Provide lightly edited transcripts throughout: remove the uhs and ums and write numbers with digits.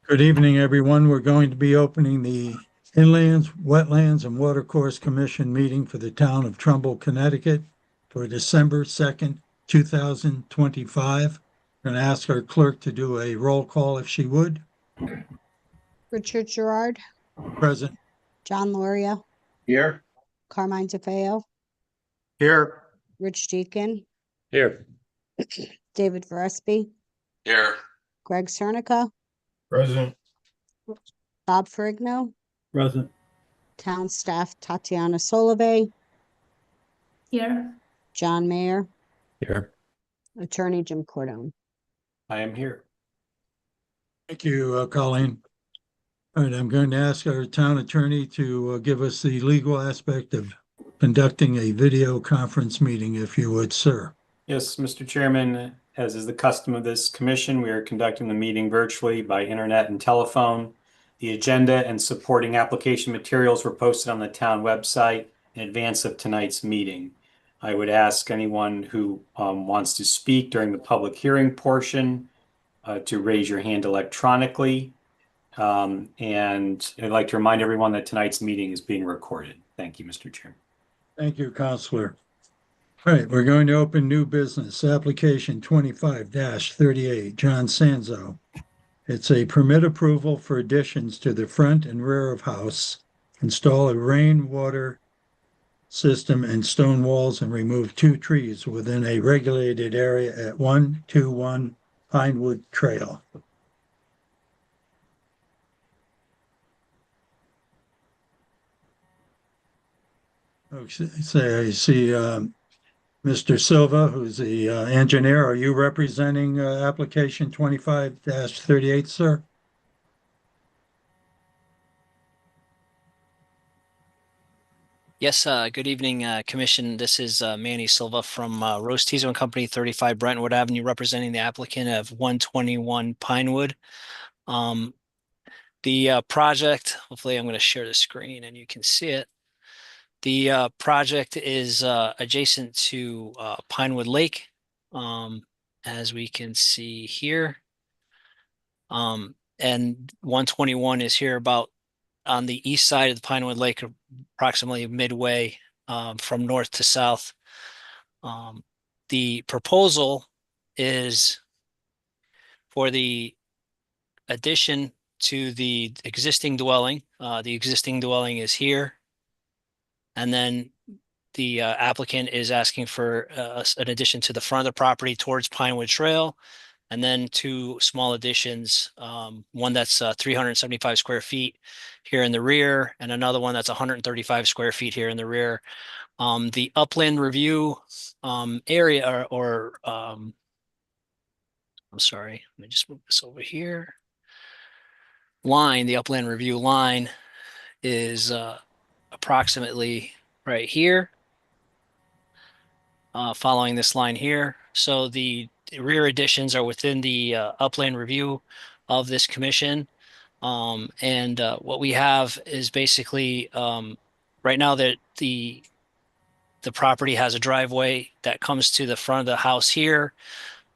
Good evening, everyone. We're going to be opening the Inlands, Wetlands, and Watercourse Commission meeting for the town of Trumbull, Connecticut for December 2nd, 2025. I'm going to ask our clerk to do a roll call if she would. Richard Gerard, Present. John Loria, Here. Carmine DeFeo, Here. Rich Deacon, Here. David Verespi, Here. Greg Cernica, Present. Bob Ferrigno, Present. town staff Tatiana Solovey, Here. John Mayer, Here. attorney Jim Cordone. I am here. Thank you, Colleen. All right, I'm going to ask our town attorney to give us the legal aspect of conducting a video conference meeting, if you would, sir. Yes, Mr. Chairman, as is the custom of this commission, we are conducting the meeting virtually by internet and telephone. The agenda and supporting application materials were posted on the town website in advance of tonight's meeting. I would ask anyone who wants to speak during the public hearing portion to raise your hand electronically. And I'd like to remind everyone that tonight's meeting is being recorded. Thank you, Mr. Chairman. Thank you, Counselor. All right, we're going to open new business, application 25-38, John Sanzo. It's a permit approval for additions to the front and rear of house, install a rainwater system and stone walls, and remove 2 trees within a regulated area at 121 Pinewood Trail. Okay, so I see Mr. Silva, who's the engineer. Are you representing application 25-38, sir? Yes, good evening, Commission. This is Manny Silva from Rose Tizo and Company, 35 Brentwood Avenue, representing the applicant of 121 Pinewood. The project, hopefully I'm going to share the screen and you can see it. The project is adjacent to Pinewood Lake, as we can see here. And 121 is here about on the east side of the Pinewood Lake, approximately midway from north to south. The proposal is for the addition to the existing dwelling. The existing dwelling is here. And then the applicant is asking for an addition to the front of the property towards Pinewood Trail, and then 2 small additions, one that's 375 square feet here in the rear, and another one that's 135 square feet here in the rear. The upland review area, I'm sorry, let me just move this over here. The upland review line is approximately right here, following this line here. So the rear additions are within the upland review of this commission. What we have is basically right now that the property has a driveway that comes to the front of the house here.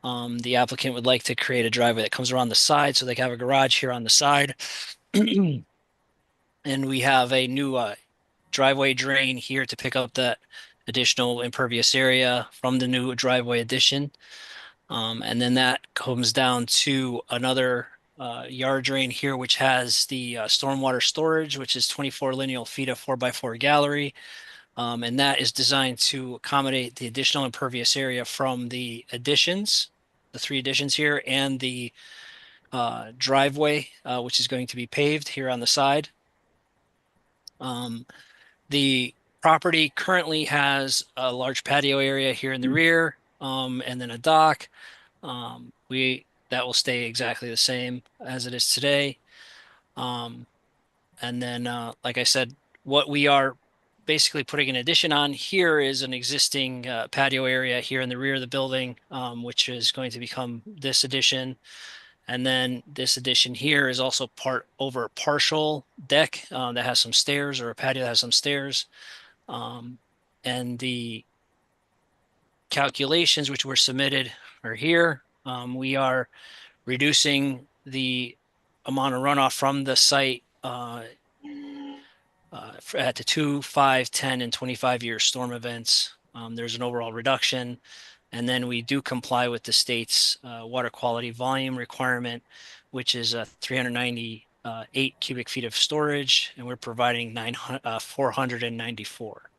The applicant would like to create a driveway that comes around the side so they can have a garage here on the side. And we have a new driveway drain here to pick up that additional impervious area from the new driveway addition. And then that comes down to another yard drain here, which has the stormwater storage, which is 24 lineal feet of 4x4 gallery. And that is designed to accommodate the additional impervious area from the additions, the 3 additions here, and the driveway, which is going to be paved here on the side. The property currently has a large patio area here in the rear, and then a dock. That will stay exactly the same as it is today. And then, like I said, what we are basically putting an addition on here is an existing patio area here in the rear of the building, which is going to become this addition. And then this addition here is also part over a partial deck that has some stairs, or a patio that has some stairs. And the calculations which were submitted are here. We are reducing the amount of runoff from the site at the 2, 5, 10, and 25-year storm events. There's an overall reduction. And then we do comply with the state's water quality volume requirement, which is 398 cubic feet of storage, and we're providing 494.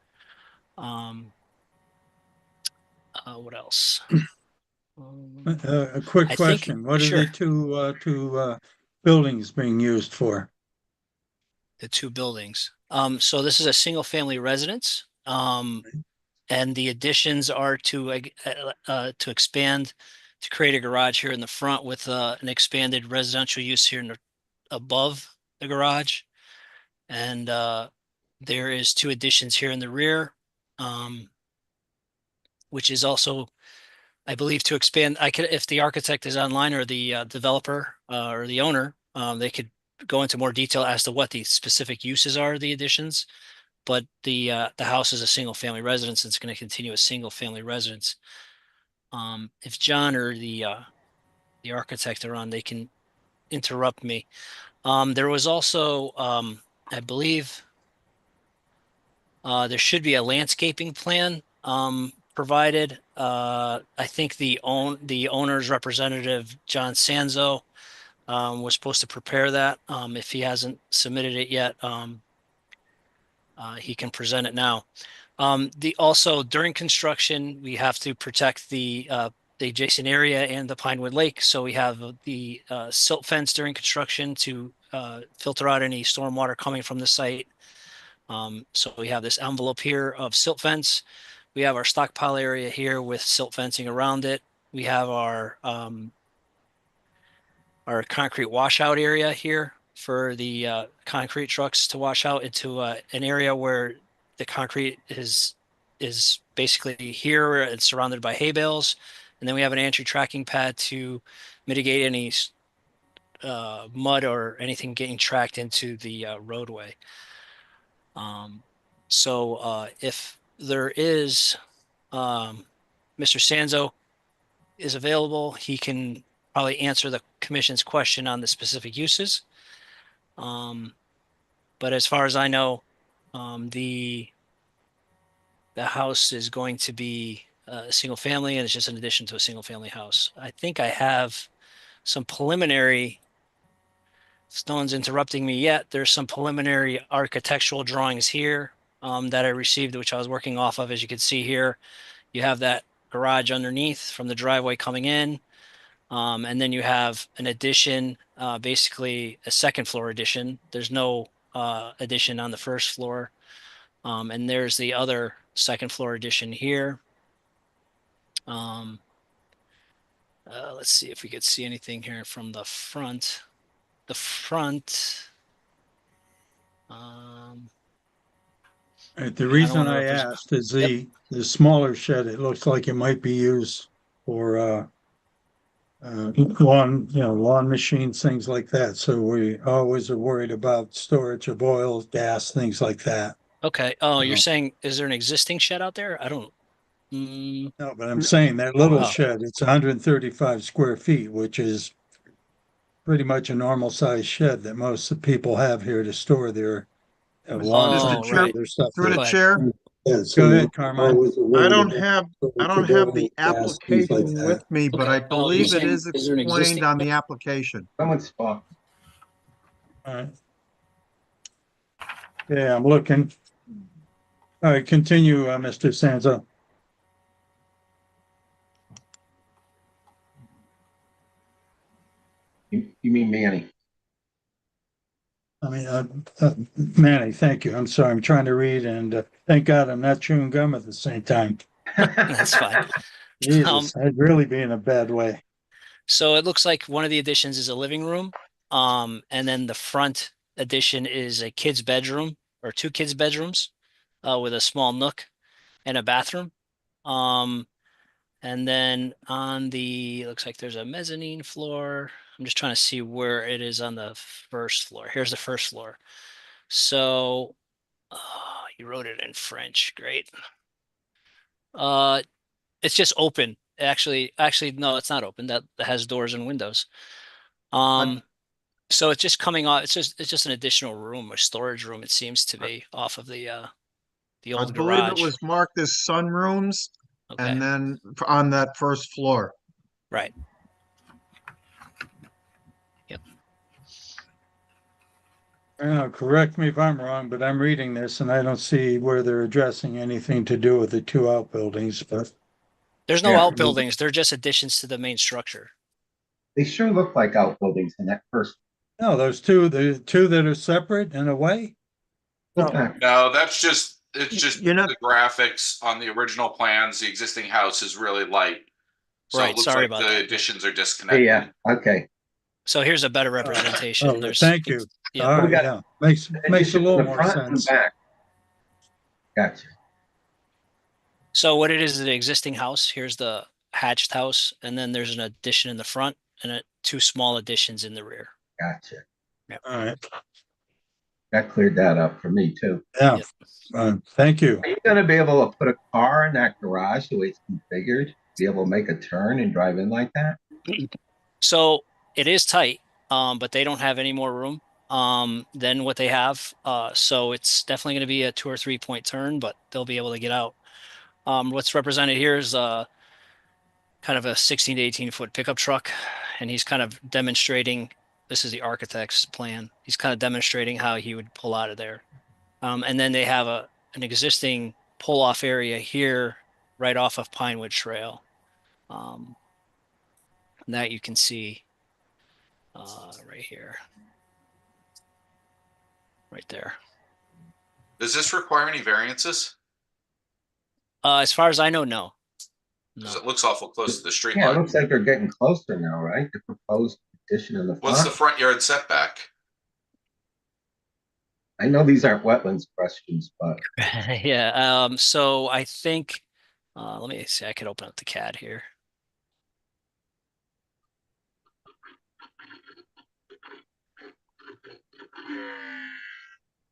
What else? A quick I think- question. What are sure. the two buildings being used for? The two buildings. So this is a single family residence. And the additions are to expand, to create a garage here in the front with an expanded residential use here in above the garage. And there is two additions here in the rear, which is also, I believe, to expand. I could, if the architect is online or the developer or the owner, they could go into more detail as to what the specific uses are of the additions. But the house is a single family residence. It's going to continue a single family residence. If John or the architect are on, they can interrupt me. There was also, I believe, there should be a landscaping plan provided. I think the owner's representative, John Sanzo, was supposed to prepare that. If he hasn't submitted it yet, he can present it now. Also during construction, we have to protect the adjacent area and the Pinewood Lake. So we have the silt fence during construction to filter out any stormwater coming from the site. So we have this envelope here of silt fence. We have our stockpile area here with silt fencing around it. We have our concrete washout area here for the concrete trucks to wash out into an area where the concrete is basically here and surrounded by hay bales. And then we have an entry tracking pad to mitigate any mud or anything getting tracked into the roadway. So if there is, Mr. Sanzo is available, he can probably answer the commission's question on the specific uses. But as far as I know, the house is going to be a single family, and it's just an addition to a single family house. I think I have some preliminary, no one's interrupting me yet. There's some preliminary architectural drawings here that I received, which I was working off of. As you can see here, you have that garage underneath from the driveway coming in. And then you have an addition, basically a second floor addition. There's no addition on the first floor. And there's the other second floor addition here. Let's see if we could see anything here from the front. The front. The reason know I if there's- asked is the smaller shed, it looks like it might be used for lawn machines, things like that. So we always are worried about storage of oil, gas, things like that. Okay. Oh, you're No. saying, is there an existing shed out there? I don't. No, but I'm saying that little Oh. shed, it's 135 square feet, which is pretty much a normal sized shed that most people have here to store their lawn Oh, equipment, right. their stuff. Through Go the ahead. chair, Go ahead, Carmine. I don't have the application with me, but I Okay. believe You're it is saying, is there an explained existing- on the application. All right. Yeah, I'm looking. All right, continue, Mr. Sanzo. You mean Manny? I mean, Manny, thank you. I'm sorry, I'm trying to read, and thank God I'm not chewing gum at the same time. That's fine. Jesus, I'd really be in a bad way. So it looks like one of the additions is a living room. And then the front addition is a kid's bedroom or two kids' bedrooms with a small nook and a bathroom. And then on looks like there's a mezzanine floor. I'm just trying to see where it is on the first floor. Here's the first floor. So you wrote it in French. Great. It's just open. Actually, no, it's not open. That has doors and windows. So it's just coming off, it's just an additional room, a storage room, it seems to be off of the I old believe it garage. was marked as sunrooms Okay, and then on that first floor. right. Yep. Now, correct me if I'm wrong, but I'm reading this and I don't see where they're addressing anything to do with the two outbuildings, but There's no Yeah. outbuildings, they're just additions to the main structure. They sure look like outbuildings in that first. no, the two that are separate and away? Yeah. No, it's just You're not, the graphics on the original plans. The existing house is really light. So Right, it looks sorry like about the that, yeah. additions are disconnected. Yeah, okay. So here's a better representation. Oh, There's, thank you. yeah. All right, We got yeah, makes a Addition little in the more front and sense. back. Gotcha. So what it is the existing house, here's the hatched house, and then there's an addition in the front and two small additions in the rear. Gotcha. All right, That cleared that up for me too. yeah, Yep. thank you. Are you gonna be able to put a car in that garage the way it's configured? Be able to make a turn and drive in like that? So it is tight, but they don't have any more room than what they have. So it's definitely going to be a 2 or 3 point turn, but they'll be able to get out. What's represented here is kind of a 16 to 18 foot pickup truck, and he's kind of demonstrating. This is the architect's plan. He's kind of demonstrating how he would pull out of there. And then they have an existing pull off area here, right off of Pinewood Trail. That you can see right here, right there. Does this require any variances? As far as I know, no. Because No. it looks awful close to the street Yeah, it line. looks like they're getting closer now, right? The proposed addition in the What's the front. front yard setback? I know these aren't wetlands questions, but Yeah. So I think, let me see. I could open up the CAD here.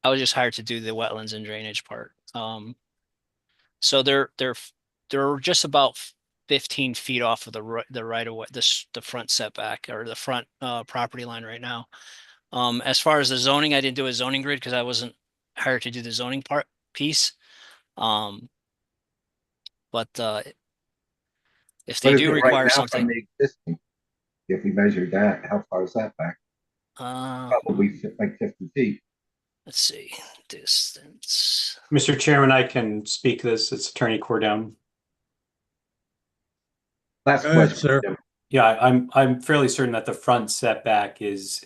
I was just hired to do the wetlands and drainage part. So they're just about 15 feet off of the right of way, the front setback or the front property line right now. As far as the zoning, I didn't do a zoning grid because I wasn't hired to do the zoning part piece. But if they what is do it right require now from something, the existing? If we measured that, how far is that back? Probably like 50 feet. let's see, distance. Mr. Chairman, I can speak this. It's Attorney Cordone. Last Go ahead, question. sir. Jim. Yeah, I'm fairly certain that the front setback is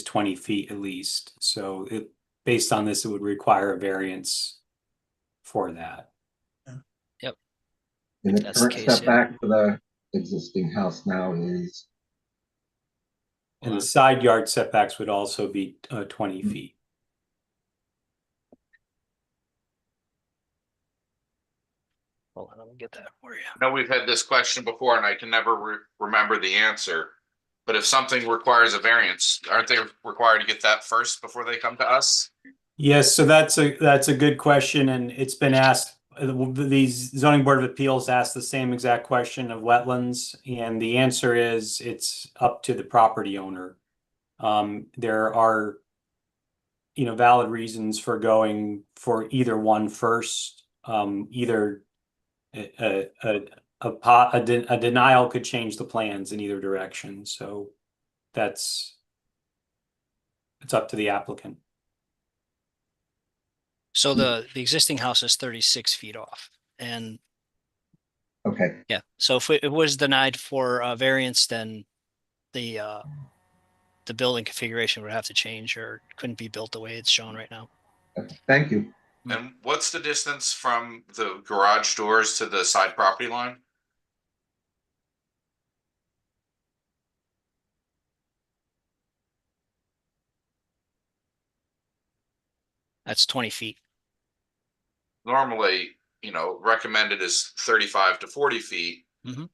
20 feet at least. So based on this, it would require a variance for that. Yep. And the That's the current case, yeah. setback for the existing house now is, And the side yard setbacks would also be 20 feet. Hold on, let me get that for you. I know we've had this question before and I can never remember the answer. But if something requires a variance, aren't they required to get that first before they come to us? Yes, so that's a good question, and it's been asked. The zoning board of appeals asked the same exact question of wetlands, and the answer is it's up to the property owner. There are, valid reasons for going for either one first. Either a denial could change the plans in either direction, so it's up to the applicant. So the existing house is 36 feet off, and okay. yeah. So if it was denied for a variance, then the building configuration would have to change, or couldn't be built the way it's shown right now. Okay. Thank you. And what's the distance from the garage doors to the side property line? That's 20 feet. Normally, recommended is 35 to 40 feet. Mhm.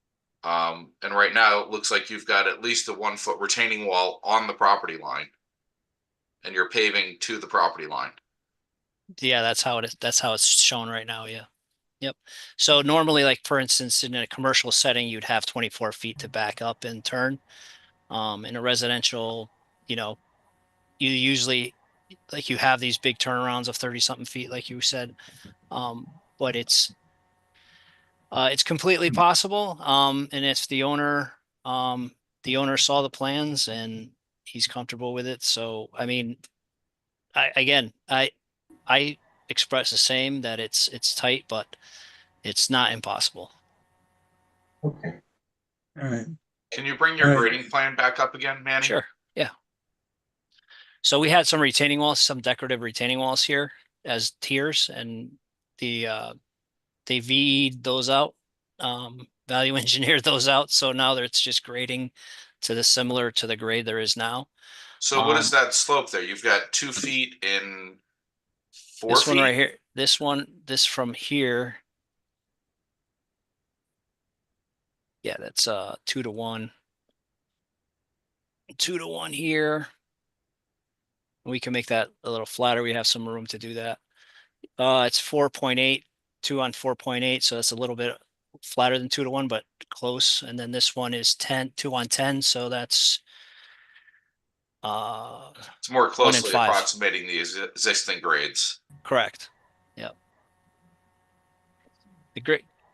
And right now it looks like you've got at least a 1 foot retaining wall on the property line. And you're paving to the property line. Yeah, that's how it is. That's how it's shown right now. Yeah. Yep. So normally, like for instance, in a commercial setting, you'd have 24 feet to back up and turn. In a residential you know, you usually, like, you have these big turnarounds of 30 something feet, like you said. But it's completely possible. And if the owner saw the plans and he's comfortable with it. So, I mean, I express the same, that it's tight, but it's not impossible. Okay. All right. Can you bring your All right. grading plan back up again, Manny? Sure. Yeah. So we had some retaining walls, some decorative retaining walls here as tiers, and they VE'd those out, value engineered those out. So now it's just grading to the similar to the grade there is now. So what is that slope there? You've got 2 feet in 4 This one feet? right here, this from here. Yeah, that's 2 to 1. 2 to 1 here. We can make that a little flatter. We have some room to do that. It's 4.8, 2 on 4.8, so that's a little bit flatter than 2 to 1, but close. And then this one is 2 on 10, so that's It's more 1 and closely 5. approximating the existing grades. Correct. Yep.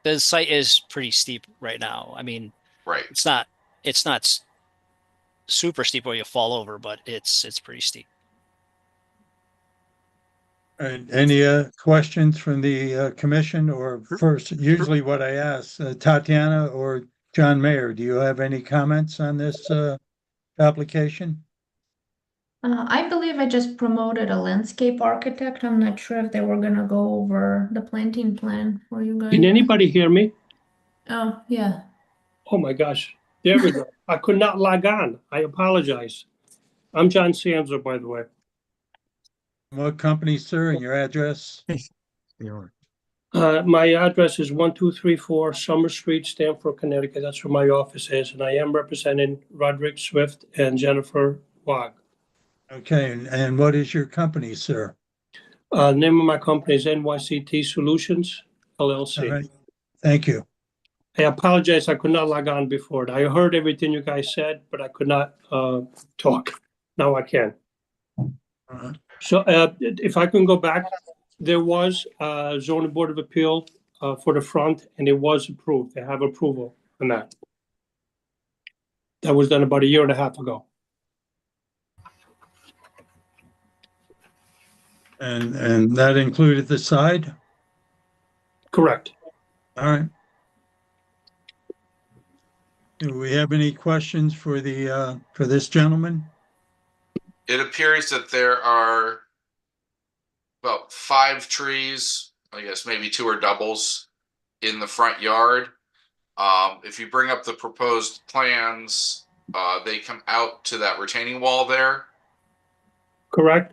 The site is pretty steep right now. I mean, Right. it's not super steep where you fall over, but it's pretty steep. All right. Any questions from the commission? Or first, usually what I ask, Tatiana or John Mayer, do you have any comments on this application? I believe I just promoted a landscape architect. I'm not sure if they were gonna go over the planting plan for you guys. Can anybody hear me? Oh, yeah. Oh my gosh, there we go. I could not log on. I apologize. I'm John Sanzo, by the way. What company, sir, and your address? My address is 1234 Summer Street, Stamford, Connecticut. That's where my office is, and I am representing Roderick Swift and Jennifer Wag. Okay, and what is your company, sir? Name of my company is NYCT Solutions, All LLC. right, thank you. I apologize, I could not log on before. I heard everything you guys said, but I could not talk. Now I can. So if I can go back, there was a zoning board of appeal for the front, and it was approved. They have approval on that. That was done about 1.5 years ago. And that included the side? Correct. All right. Do we have any questions for the for this gentleman? It appears that there are about 5 trees, I guess maybe 2 are doubles, in the front yard. If you bring up the proposed plans, they come out to that retaining wall there. Correct.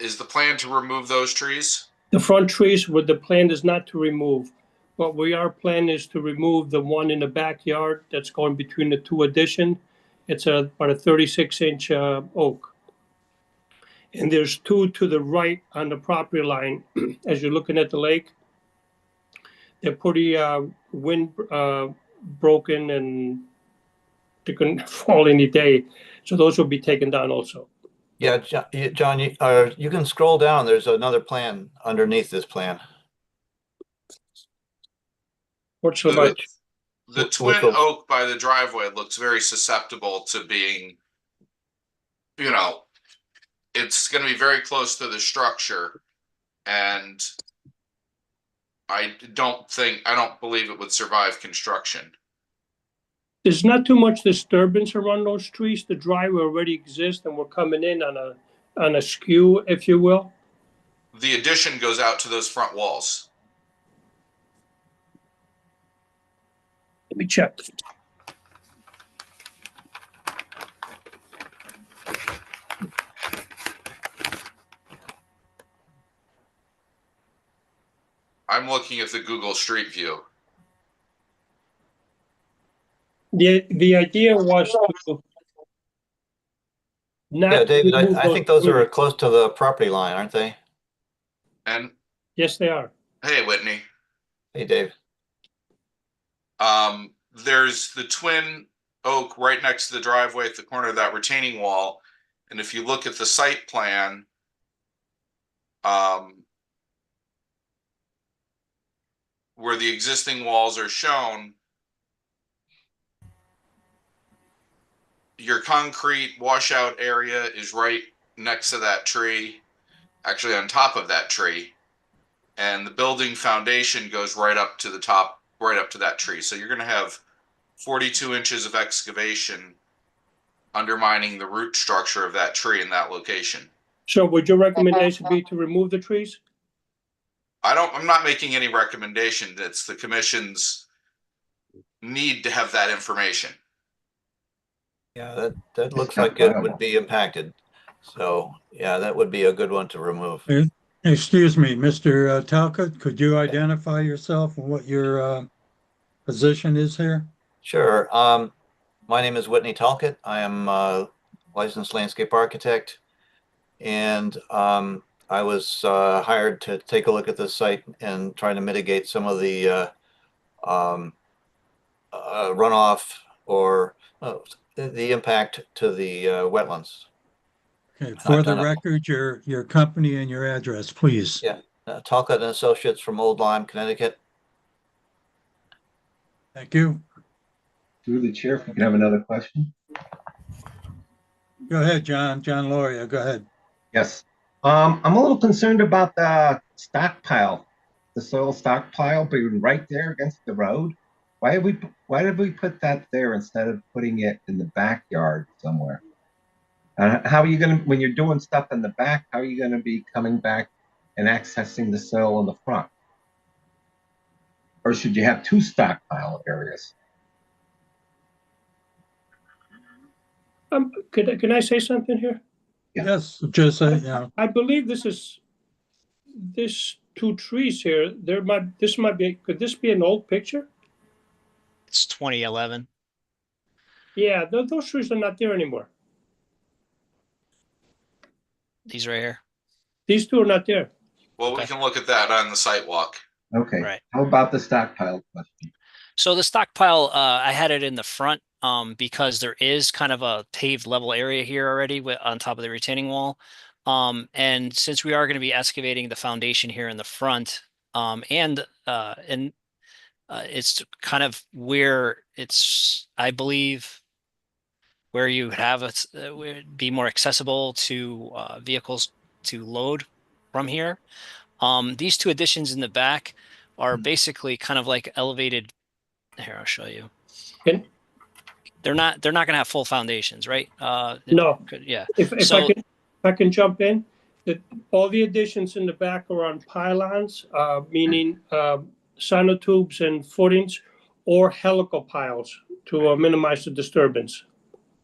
Is the plan to remove those trees? The front trees, what the plan is not to remove. What we are planning is to remove the one in the backyard that's going between the 2 addition. It's about a 36-inch oak. And there's 2 to the right on the property line as you're looking at the lake. They're pretty wind broken, and they can fall any day. So those will be taken down also. Yeah, John, you can scroll down. There's another plan underneath this plan. What's so much? The twin oak by the driveway looks very susceptible to being, you know, it's going to be very close to the structure, and I don't believe it would survive construction. There's not too much disturbance around those trees. The driveway already exists, and we're coming in on a skew, if you will. The addition goes out to those front walls. Let me check. I'm looking at the Google Street View. The idea was to not. Yeah, David, remove I think those are trees. close to the property line, aren't they? And Yes, they are. hey, Whitney. Hey, Dave. There's the twin oak right next to the driveway at the corner of that retaining wall. And if you look at the site plan, where the existing walls are shown, your concrete washout area is right next to that tree, actually on top of that tree. And the building foundation goes right up to the top, right up to that tree. So you're going to have 42 inches of excavation undermining the root structure of that tree in that location. So would your recommendation be to remove the trees? I'm not making any recommendation. It's the commission's need to have that information. Yeah, that looks like it would be impacted. So, yeah, that would be a good one to remove. Excuse me, Mr. Talcott, could you identify yourself and what your position is here? Sure. My name is Whitney Talcott. I am a licensed landscape architect, and I was hired to take a look at this site and try to mitigate some of the runoff or the impact to the wetlands. Okay, for the record, your company and your address, please. Yeah, Talcott and Associates from Old Lyme, Connecticut. Thank you. Through the chair, if you can have another question. Go ahead, John. John Loria, go ahead. Yes. I'm a little concerned about the stockpile, the soil stockpile being right there against the road. Why did we put that there instead of putting it in the backyard somewhere? How are you going to, when you're doing stuff in the back, how are you going to be coming back and accessing the soil in the front? Or should you have two stockpile areas? Can I say something here? Yeah. Yes, just yeah. I believe this two trees here. This might be. Could this be an old picture? It's 2011. Yeah, those trees are not there anymore. These right here. These two are not there. Well, we can look at that on the site walk. Okay. Right. How about the stockpile question? So the stockpile, I had it in the front because there is kind of a paved level area here already on top of the retaining wall. And since we are going to be excavating the foundation here in the front, it's kind of where I believe, where you have it be more accessible to vehicles to load from here. These two additions in the back are basically kind of like elevated. Here, I'll show you. They're not going to have full foundations, right? No. Yeah. If I can jump in, that all the additions in the back are on pylons, meaning sonotubes and footings, or helical piles to minimize the disturbance.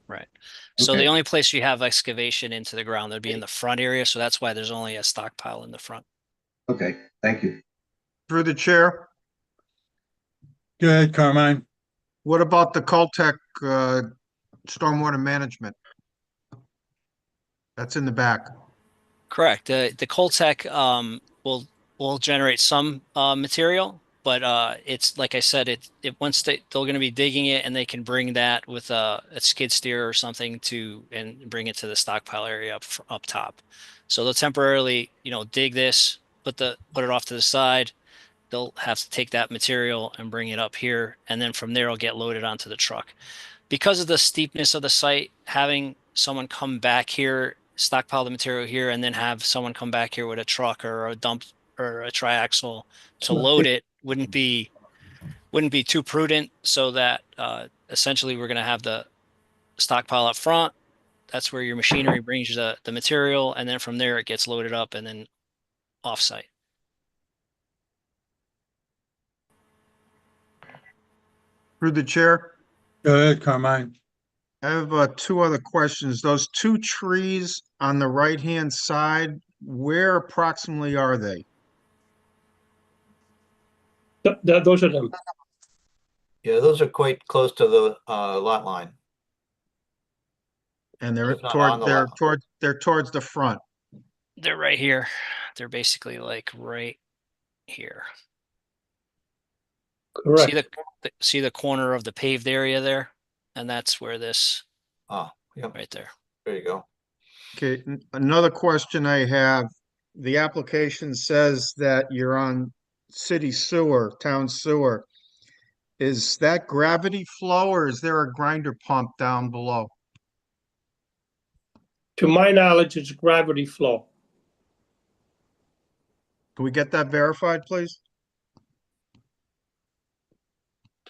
Right. So Okay. the only place you have excavation into the ground would be in the front area. So that's why there's only a stockpile in the front. Okay, thank you. Through the chair, Go ahead, Carmine. what about the Caltech stormwater management? That's in the back. Correct. The Coltech will generate some material, but it's like I said, it once they're going to be digging it, and they can bring that with a skid steer or something and bring it to the stockpile area up top. So they'll temporarily, dig this, put it off to the side. They'll have to take that material and bring it up here, and then from there it'll get loaded onto the truck. Because of the steepness of the site, having someone come back here, stockpile the material here, and then have someone come back here with a truck or a dump or a triaxle to load it wouldn't be too prudent. So that essentially we're going to have the stockpile up front. That's where your machinery brings the material, and then from there it gets loaded up and then off-site. Through the chair, Go ahead, Carmine. I have two other questions. Those two trees on the right-hand side, where approximately are they? Those are them. Yeah, those are quite close to the lot line. And they're It's not on the lot. they're towards the front. They're right here. They're basically like right here. Correct. See the corner of the paved area there? and that's where this, Ah, yep, right there. there you go. Okay, another question I have. The application says that you're on city sewer, town sewer. Is that gravity flow or is there a grinder pump down below? To my knowledge, it's gravity flow. Can we get that verified, please?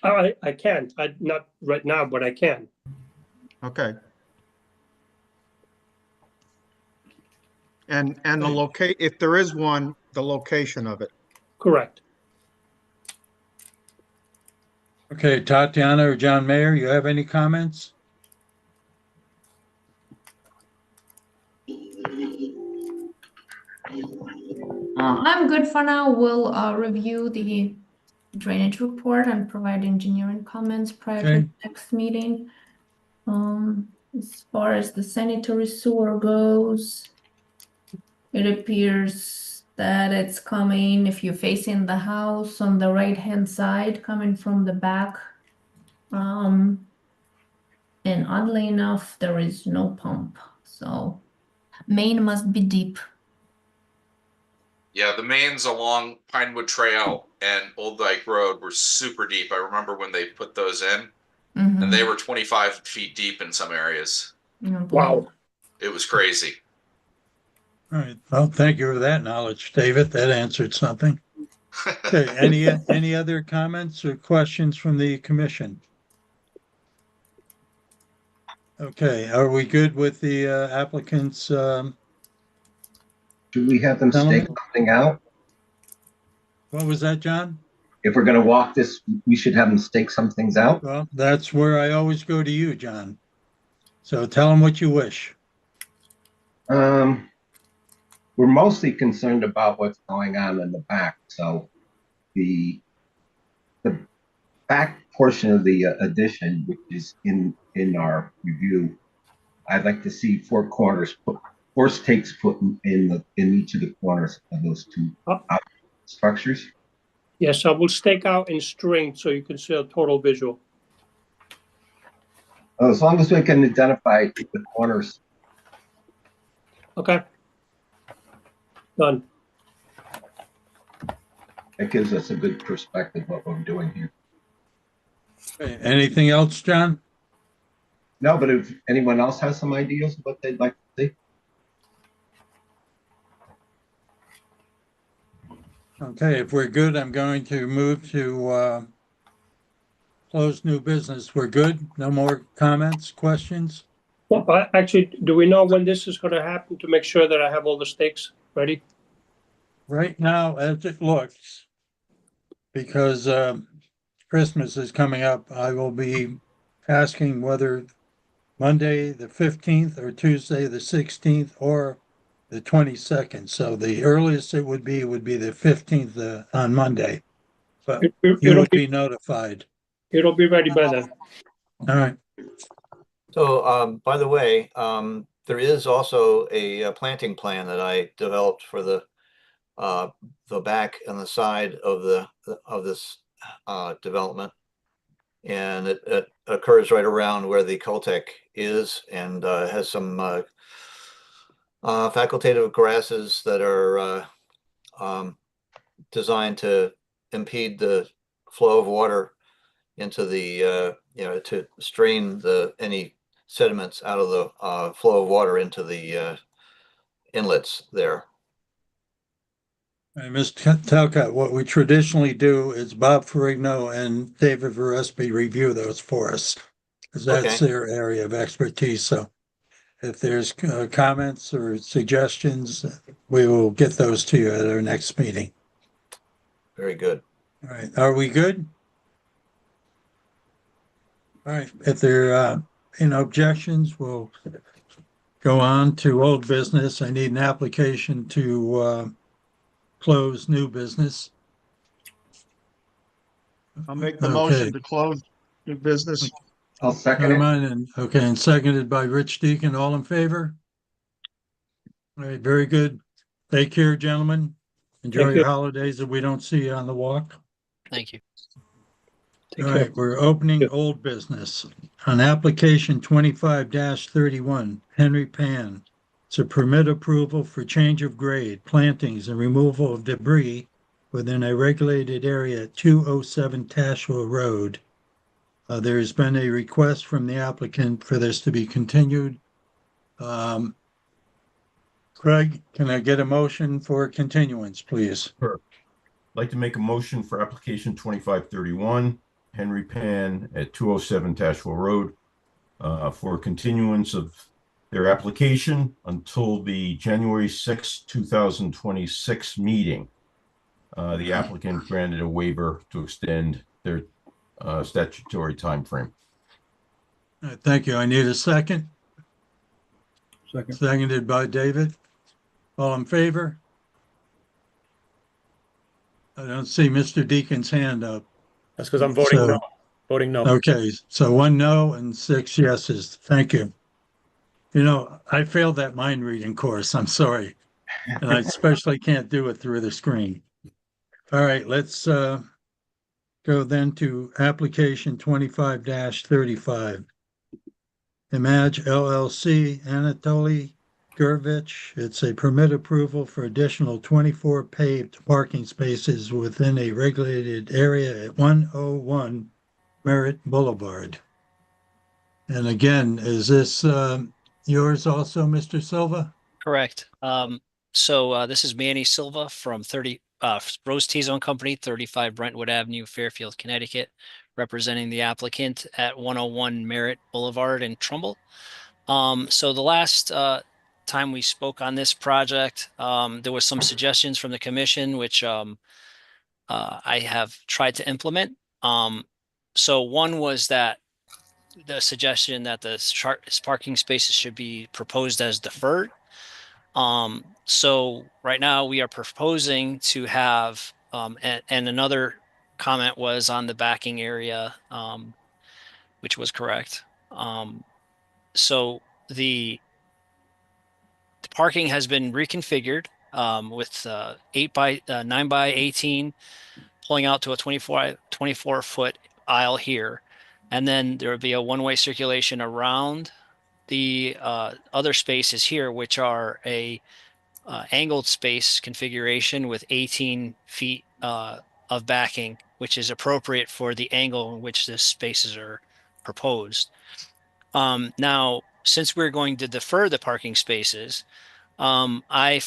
I can, not right now, but I can. Okay. And the locate, if there is one, the location of it. Correct. Okay, Tatiana or John Mayer, you have any comments? I'm good for now. We'll review the drainage report and provide engineering comments prior to Okay. the next meeting. As far as the sanitary sewer goes, it appears that it's coming, if you're facing the house, on the right-hand side, coming from the back. And oddly enough, there is no pump, so main must be deep. Yeah, the mains along Pinewood Trail and Old Dyke Road were super deep. I remember when they put those in, and they were 25 feet deep in some areas. Wow. It was crazy. All right. Well, thank you for that knowledge, David. That answered something. Okay. Any other comments or questions from the commission? Okay. Are we good with the applicants? Do we have them stake Gentlemen? something out? What was that, John? If we're gonna walk this, we should have them stake some things out. Well, that's where I always go to you, John. So tell them what you wish. We're mostly concerned about what's going on in the back. So the back portion of the addition, which is in our review, I'd like to see four stakes put in each of the corners of those two structures. Yes, I will stake out in string so you can see a total visual. As long as we can identify the corners. Okay. Done. That gives us a good perspective of what we're doing here. Okay. Anything else, John? No, but if anyone else has some ideas of what they'd like to see. Okay, if we're good, I'm going to move to close new business. We're good? No more comments, questions? Well, actually, do we know when this is going to happen to make sure that I have all the stakes ready? Right now, as it looks, because Christmas is coming up, I will be asking whether Monday, the 15th, or Tuesday, the 16th, or the 22nd. So the earliest it would be the 15th on Monday. But you would be notified. It'll be ready by then. All right. So, by the way, there is also a planting plan that I developed for the back and the side of this development, and it occurs right around where the Caltech is, and has some facultative grasses that are designed to impede the flow of water into the to strain any sediments out of the flow of water into the inlets there. Mr. Talcott, what we traditionally do is Bob Ferrigno and David Verespi review those for us, because that's Okay. their area of expertise. So if there's comments or suggestions, we will get those to you at our next meeting. Very good. All right. Are we good? All right. If there are objections, we'll go on to old business. I need an application to close new business. I'll make the Okay. motion to close new business. I'll second it. Carmine and seconded by Rich Deacon. All in favor? All right, very good. Take care, gentlemen. Enjoy Thank your you. holidays if we don't see you on the walk. Thank you. Take All care. right, we're opening Yeah. old business. On application 25-31, Henry Pan. It's a permit approval for change of grade, plantings, and removal of debris within a regulated area at 207 Tashua Road. There's been a request from the applicant for this to be continued. Craig, can I get a motion for continuance, please? Sure. I'd like to make a motion for application 2531, Henry Pan at 207 Tashwell Road, for continuance of their application until the January 6, 2026 meeting. The applicant granted a waiver to extend their statutory timeframe. All right, thank you. I need a second. Second. Seconded by David. All in favor? I don't see Mr. Deacon's hand up. That's because I'm voting So- no. Voting no. Okay, so 1 no and 6 yeses. Thank you. You know, I failed that mind reading course. I'm sorry. And I especially can't do it through the screen. All right, let's go then to application 25-35. Image LLC, Anatoly Gurvich. It's a permit approval for additional 24 paved parking spaces within a regulated area at 101 Merritt Boulevard. And again, is this yours also, Mr. Silva? Correct. So this is Manny Silva from Rose T-Zone Company, 35 Brentwood Avenue, Fairfield, Connecticut, representing the applicant at 101 Merritt Boulevard in Trumbull. So the last time we spoke on this project, there was some suggestions from the commission, which I have tried to implement. So one was that the suggestion that the parking spaces should be proposed as deferred. So right now we are proposing to have, and another comment was on the backing area, which was correct. So the parking has been reconfigured with 9 by 18 pulling out to a 24 foot aisle here. And then there would be a one-way circulation around the other spaces here, which are a angled space configuration with 18 feet of backing, which is appropriate for the angle in which the spaces are proposed. Now, since we're going to defer the parking spaces, I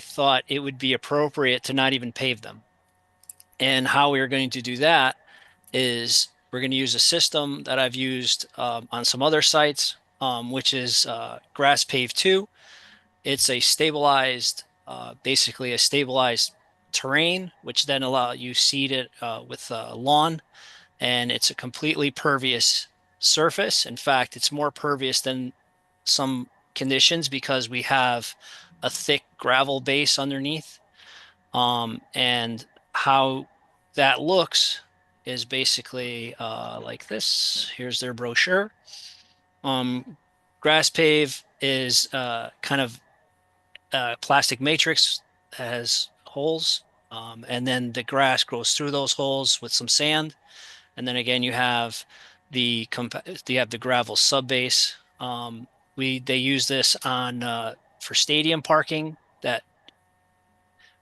thought it would be appropriate to not even pave them. And how we are going to do that is we're going to use a system that I've used on some other sites, which is Grass Pave 2. It's a stabilized, basically a stabilized terrain, which then allow you seed it with lawn, and it's a completely pervious surface. In fact, it's more pervious than some conditions because we have a thick gravel base underneath. And how that looks is basically like this. Here's their brochure. Grass pave is kind of plastic matrix that has holes, and then the grass grows through those holes with some sand, and then again you have the gravel subbase. They use this on for stadium parking that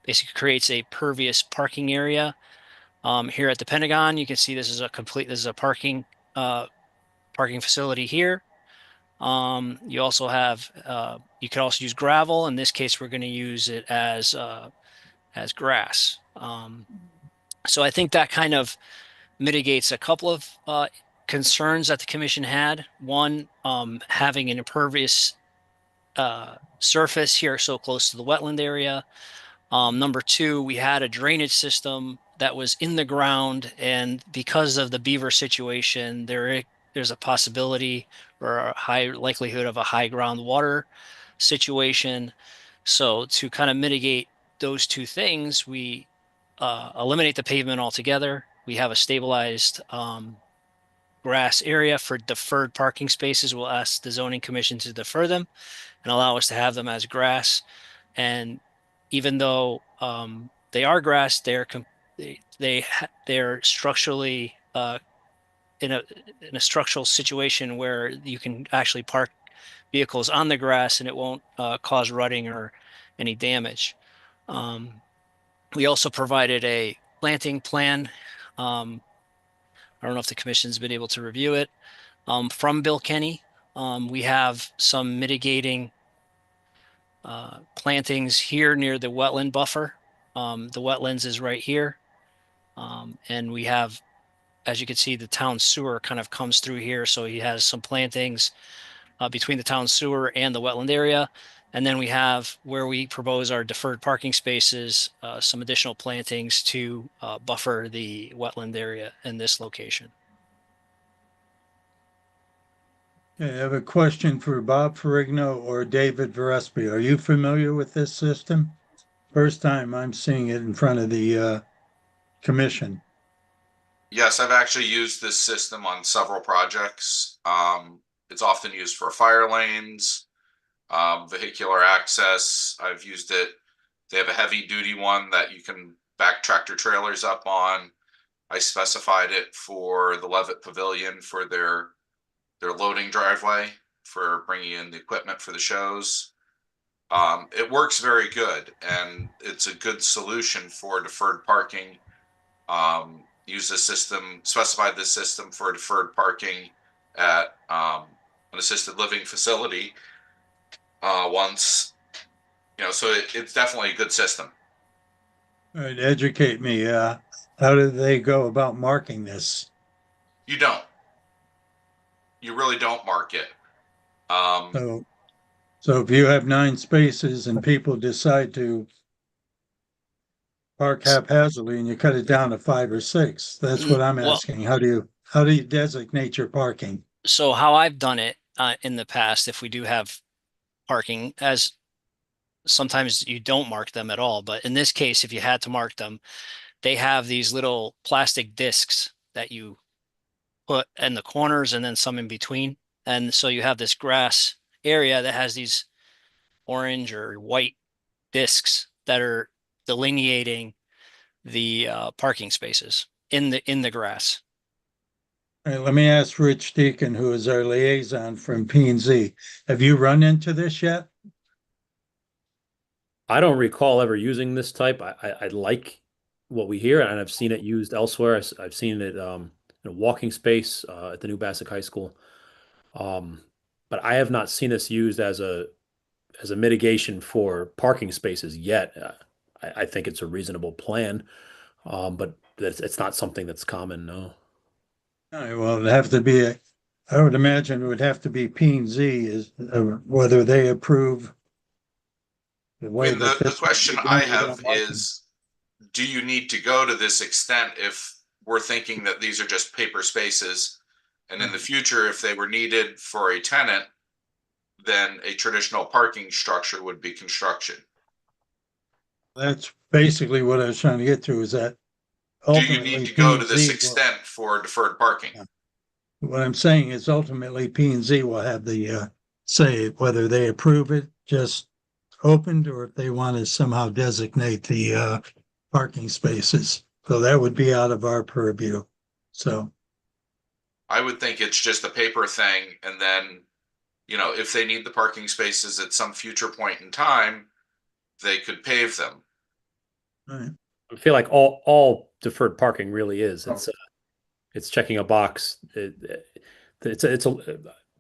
basically creates a pervious parking area. Here at the Pentagon, you can see this is a parking facility here. You also have you could also use gravel. In this case, we're going to use it as grass. So I think that kind of mitigates a couple of concerns that the commission had. One, having an impervious surface here so close to the wetland area. Number two, we had a drainage system that was in the ground, and because of the beaver situation, there's a possibility or a high likelihood of a high groundwater situation. So to kind of mitigate those two things, we eliminate the pavement altogether. We have a stabilized grass area for deferred parking spaces. We'll ask the zoning commission to defer them and allow us to have them as grass. And even though they are grass, they're structurally in a structural situation where you can actually park vehicles on the grass and it won't cause rutting or any damage. We also provided a planting plan. I don't know if the commission's been able to review it. From Bill Kenny, we have some mitigating plantings here near the wetland buffer. The wetlands is right here. And we have, as you can see, the town sewer kind of comes through here. So he has some plantings between the town sewer and the wetland area. And then we have where we propose our deferred parking spaces, some additional plantings to buffer the wetland area in this location. Okay, I have a question for Bob Ferrigno or David Verespi. Are you familiar with this system? First time I'm seeing it in front of the commission. Yes, I've actually used this system on several projects. It's often used for fire lanes, vehicular access. I've used it. They have a heavy duty one that you can back tractor trailers up on. I specified it for the Levitt Pavilion for their loading driveway for bringing in the equipment for the shows. It works very good, and it's a good solution for deferred parking. Use the system, specified this system for deferred parking at an assisted living facility once, so it's definitely a good system. All right, educate me. How do they go about marking this? You don't. You really don't mark it. So if you have 9 spaces and people decide to park haphazardly and you cut it down to 5 or 6, that's what I'm Well, asking. How do you designate your parking? so how I've done it in the past, if we do have parking, as sometimes you don't mark them at all, but in this case, if you had to mark them, they have these little plastic discs that you put in the corners and then some in between. And so you have this grass area that has these orange or white discs that are delineating the parking spaces in the grass. All right, let me ask Rich Deacon, who is our liaison from P&Z. Have you run into this yet? I don't recall ever using this type. I like what we hear, and I've seen it used elsewhere. I've seen it in a walking space at the New Bassett High School. But I have not seen this used as a mitigation for parking spaces yet. I think it's a reasonable plan, but it's not something that's common, no. All right, well, it'd have to be I would imagine it would have to be P&Z is whether they approve the way that The this. question I have is, do you need to go to this extent if we're thinking that these are just paper spaces? And in the future, if they were needed for a tenant, then a traditional parking structure would be construction. That's basically what I was trying to get to, is that Do you ultimately need to go to this P&Z extent for deferred parking? what I'm saying is ultimately P&Z will have the say whether they approve it just opened or if they want to somehow designate the parking spaces. So that would be out of our purview. So I would think it's just a paper thing, and then, if they need the parking spaces at some future point in time, they could pave them. all right. I feel like all deferred parking really is. It's checking a box.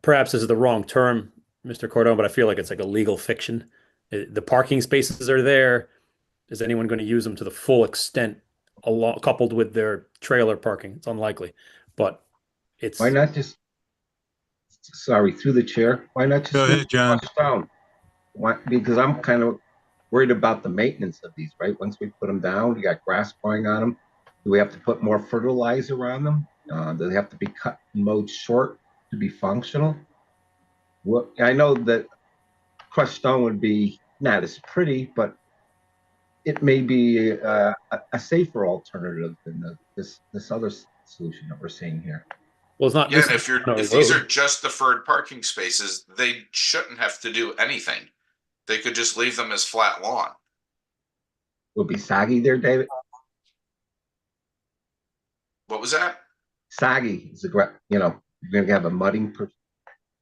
Perhaps this is the wrong term, Mr. Cordone, but I feel like it's like a legal fiction. The parking spaces are there. Is anyone going to use them to the full extent, coupled with their trailer parking? It's unlikely, but it's. Why not just, sorry, through the chair, why not just Go leave ahead, it John. flushed down? Why, because I'm kind of worried about the maintenance of these, right? Once we put them down, you got grass growing on them. Do we have to put more fertilizer on them? Do they have to be cut, mowed short to be functional? Well, I know that crushed stone would be not as pretty, but it may be a safer alternative than this other solution that we're seeing here. Well, it's not. Yeah, This and if these are just deferred parking spaces, they shouldn't have to do anything. They could just leave them as flat lawn. Will be saggy there, David? What was that? soggy. Is the you're gonna have a mudding.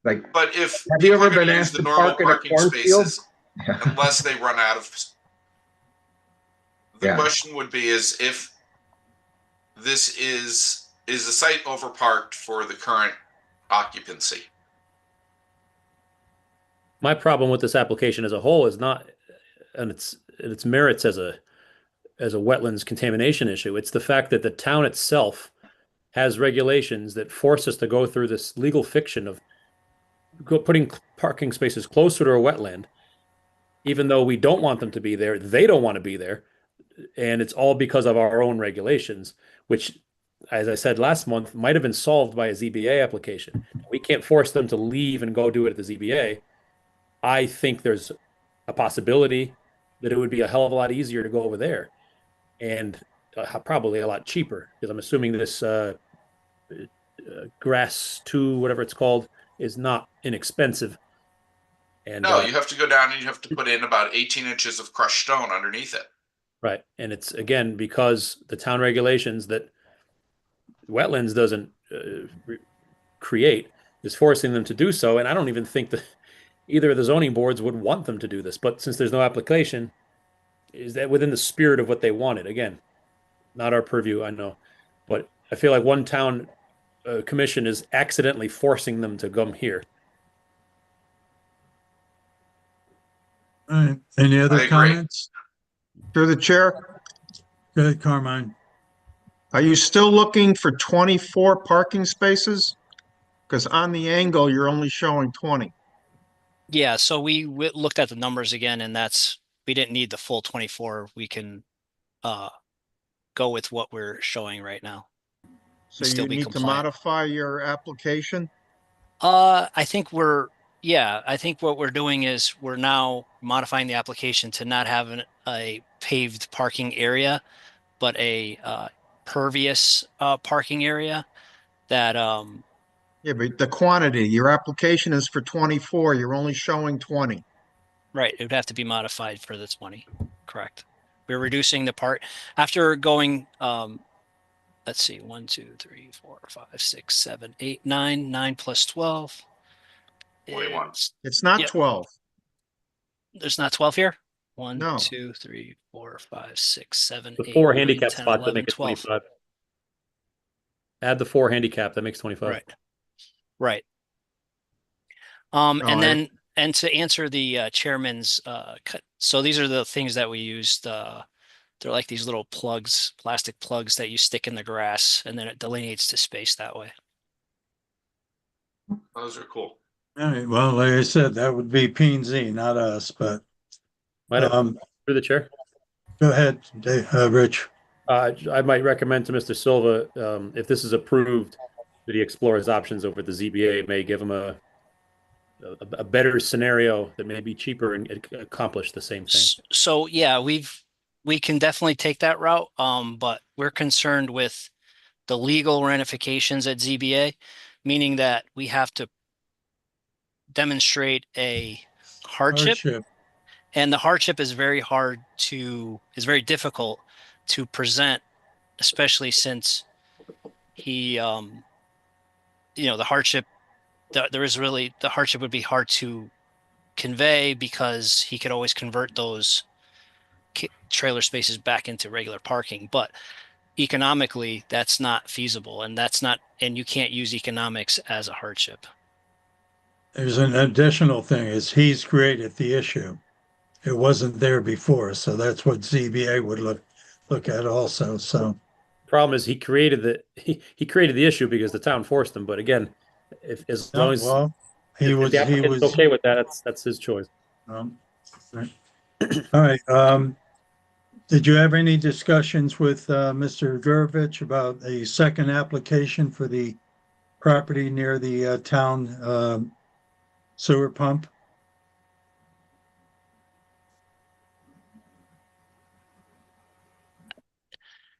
Like, But if have you people ever are going been to use asked the to normal park in a parking cornfield? spaces, unless they run out of, the Yeah. question would be is if this is the site overparked for the current occupancy? My problem with this application as a whole is not, and its merits as a wetlands contamination issue. It's the fact that the town itself has regulations that force us to go through this legal fiction of putting parking spaces closer to a wetland, even though we don't want them to be there. They don't want to be there. And it's all because of our own regulations, which, as I said last month, might have been solved by a ZBA application. We can't force them to leave and go do it at the ZBA. I think there's a possibility that it would be a hell of a lot easier to go over there and probably a lot cheaper because I'm assuming this grass 2, whatever it's called, is not inexpensive. And No, you have to go down and you have to put in about 18 inches of crushed stone underneath it. right. And it's again because the town regulations that wetlands doesn't create is forcing them to do so. And I don't even think that either of the zoning boards would want them to do this. But since there's no application, is that within the spirit of what they wanted? Again, not our purview, I know. But I feel like one town commission is accidentally forcing them to come here. All right. Any I other agree. comments? Through the chair, Go ahead, Carmine. are you still looking for 24 parking spaces? Because on the angle, you're only showing 20. Yeah, so we looked at the numbers again, and we didn't need the full 24. We can go with what we're showing right now. So Still you be need to compliant. modify your application? I think I think what we're doing is we're now modifying the application to not have a paved parking area, but a pervious parking area that Yeah, but the quantity, your application is for 24, you're only showing 20. right, it would have to be modified for the 20. Correct. We're reducing the part after going let's see, 1, 2, 3, 4, 5, 6, 7, 8, 9, 9 plus 12. 21. It's not Yep. 12. There's not 12 here. 1, No. 2, 3, 4, 5, 6, 7, The 8, 4 9, handicap 10, spots that 11, make it 12. 25. Add the 4 handicap, that makes 25. Right. Right. No, And to answer the chairman's so these are the things that we used. They're like these little plugs, plastic plugs that you stick in the grass, and then it delineates the space that way. Those are cool. All right. Well, like I said, that would be P and Z, not us, but Through the chair. go ahead, Rich. I might recommend to Mr. Silva, if this is approved, that he explore his options over at the ZBA. It may give him a better scenario that may be cheaper and accomplish the same thing. So yeah, we can definitely take that route. But we're concerned with the legal ramifications at ZBA, meaning that we have to demonstrate a hardship. And the hardship is very difficult to present, especially since he, the hardship, the hardship would be hard to convey because he could always convert those trailer spaces back into regular parking. But economically, that's not feasible, and you can't use economics as a hardship. There's an additional thing is he's created the issue. It wasn't there before, so that's what ZBA would look at also. So problem is he created the issue because the town forced him. But again, as long as if the applicant's okay with that, that's his choice. Right. All right. Did you have any discussions with Mr. Gurvich about a second application for the property near the town sewer pump?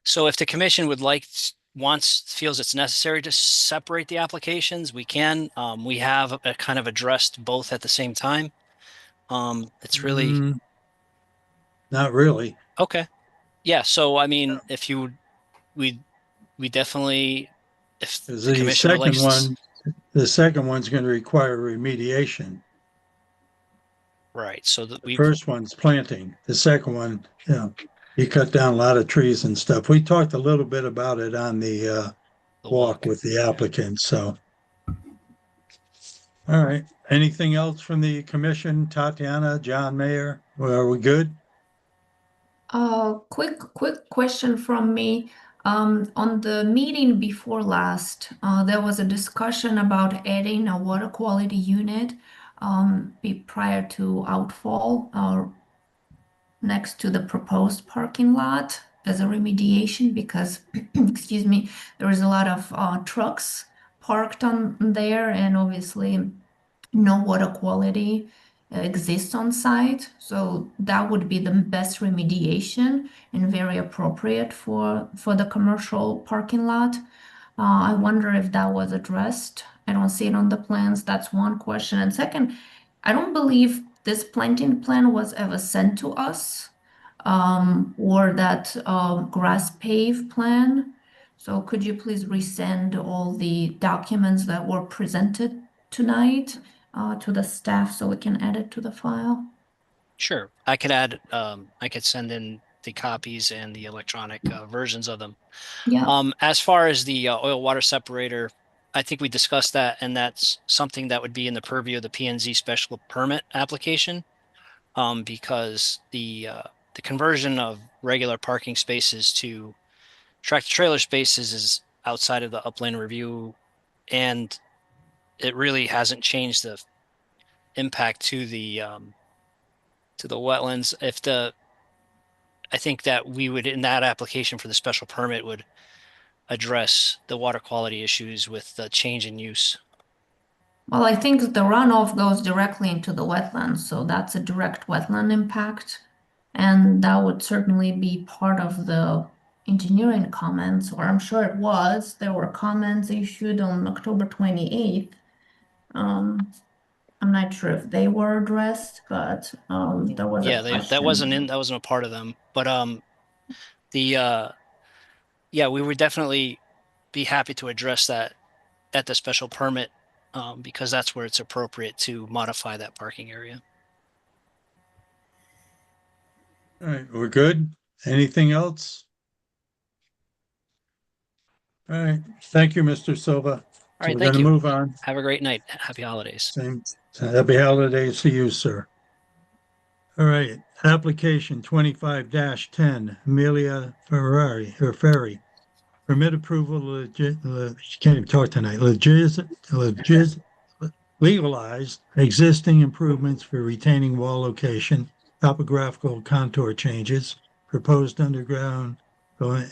So if the commission feels it's necessary to separate the applications, we can. We have kind of addressed both at the same time. It's really not really. Okay. Yeah. So I mean, we definitely, if Because the the commission would like second s- one, the second one's going to require remediation. right, so that The we first one's planting. The second one, you know, you cut down a lot of trees and stuff. We talked a little bit about it on the the walk with the applicant. So, all right. Anything else from the commission? Tatiana, John Mayer, well, are we good? Quick question from me. On the meeting before last, there was a discussion about adding a water quality unit prior to outfall next to the proposed parking lot as a remediation because, excuse me, there is a lot of trucks parked on there and obviously no water quality exists on site. So that would be the best remediation and very appropriate for the commercial parking lot. I wonder if that was addressed. I don't see it on the plans. That's one question. And second, I don't believe this planting plan was ever sent to us, or that grass pave plan. So could you please resend all the documents that were presented tonight to the staff so we can add it to the file? Sure, I could send in the copies and the electronic versions of them. Yeah. As far as the oil water separator, I think we discussed that, and that's something that would be in the purview of the P&Z special permit application, because the conversion of regular parking spaces to tractor trailer spaces is outside of the upland review, and it really hasn't changed the impact to the wetlands. I think that we would, in that application for the special permit, would address the water quality issues with the change in use. Well, I think the runoff goes directly into the wetlands, so that's a direct wetland impact. And that would certainly be part of the engineering comments, or I'm sure it was. There were comments issued on October 28th. I'm not sure if they were addressed, but there was a Yeah, that wasn't question. that wasn't a part of them. But the yeah, we would definitely be happy to address that at the special permit, because that's where it's appropriate to modify that parking area. All right, we're good. Anything else? All right. Thank you, Mr. Silva. All So right, we're thank going to you. move on. Have a great night. Happy holidays. Same. Happy holidays to you, sir. All right. Application 25-10, Amelia Ferrari. Permit approval, can't even talk tonight. Legalized existing improvements for retaining wall location, topographical contour changes, proposed underground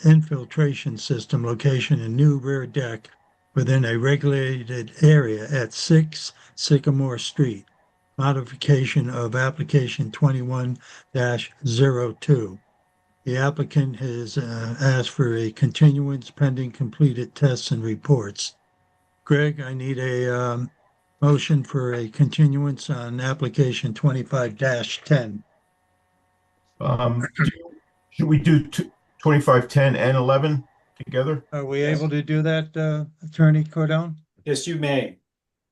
infiltration system location and new rear deck within a regulated area at 6 Sycamore Street. Modification of application 21-02. The applicant has asked for a continuance pending completed tests and reports. Greg, I need a motion for a continuance on application 25-10. Should we do 25, 10, and 11 together? Are we able to do that, Attorney Cordone? Yes, you may.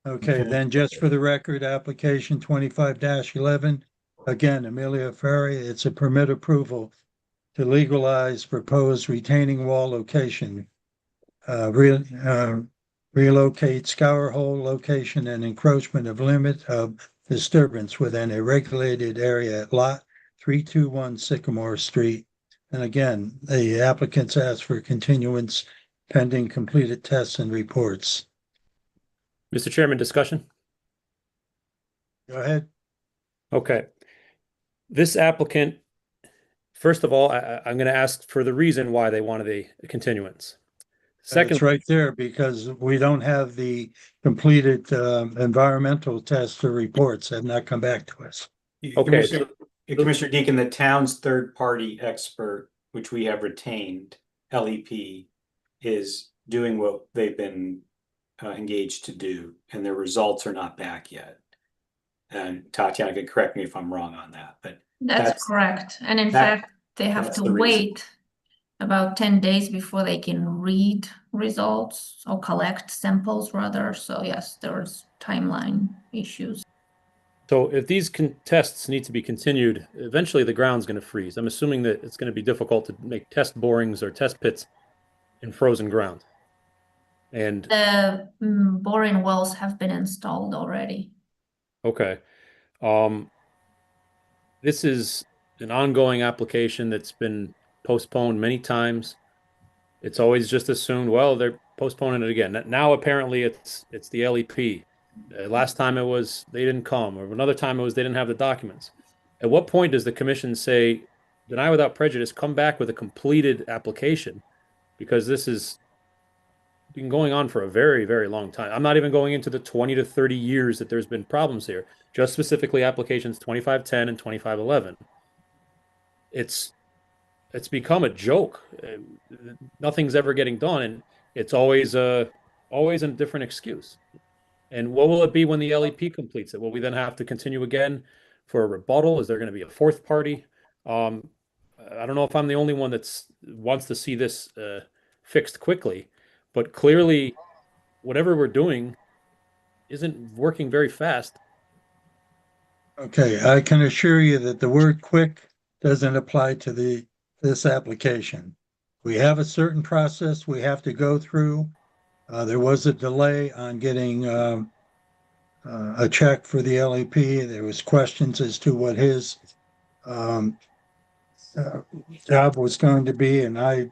Okay, then just for the record, application 25-11. Again, Amelia Ferry, it's a permit approval to legalize proposed retaining wall location. Relocate scour hole location and encroachment of limit of disturbance within a regulated area at lot 321 Sycamore Street. And again, the applicants asked for continuance pending completed tests and reports. Mr. Chairman, discussion? Go ahead. Okay. This applicant, first of all, I'm going to ask for the reason why they wanted a continuance. Second, It's right there because we don't have the completed environmental tests or reports have not come back to us. okay, Commissioner Deacon, the town's third-party expert, which we have retained, LEP, is doing what they've been engaged to do, and their results are not back yet. And Tatiana can correct me if I'm wrong on that, but That's correct. And in fact, they have that's to the reason. wait about 10 days before they can read results or collect samples rather. So yes, there's timeline issues. So if these tests need to be continued, eventually the ground's going to freeze. I'm assuming that it's going to be difficult to make test borings or test pits in frozen ground. And The boring wells have been installed already. okay, this is an ongoing application that's been postponed many times. It's always just assumed, well, they're postponing it again. Now apparently it's the LEP. Last time it was they didn't come, or another time it was they didn't have the documents. At what point does the commission say, deny without prejudice, come back with a completed application? Because this has been going on for a very, very long time. I'm not even going into the 20 to 30 years that there's been problems here, just specifically applications 2510 and 2511. It's become a joke. Nothing's ever getting done, and it's always a different excuse. And what will it be when the LEP completes it? Will we then have to continue again for a rebuttal? Is there going to be a fourth party? I don't know if I'm the only one that's wants to see this fixed quickly, but clearly, whatever we're doing isn't working very fast. Okay, I can assure you that the word quick doesn't apply to this application. We have a certain process we have to go through. There was a delay on getting a check for the LEP. There was questions as to what his job was going to be, and I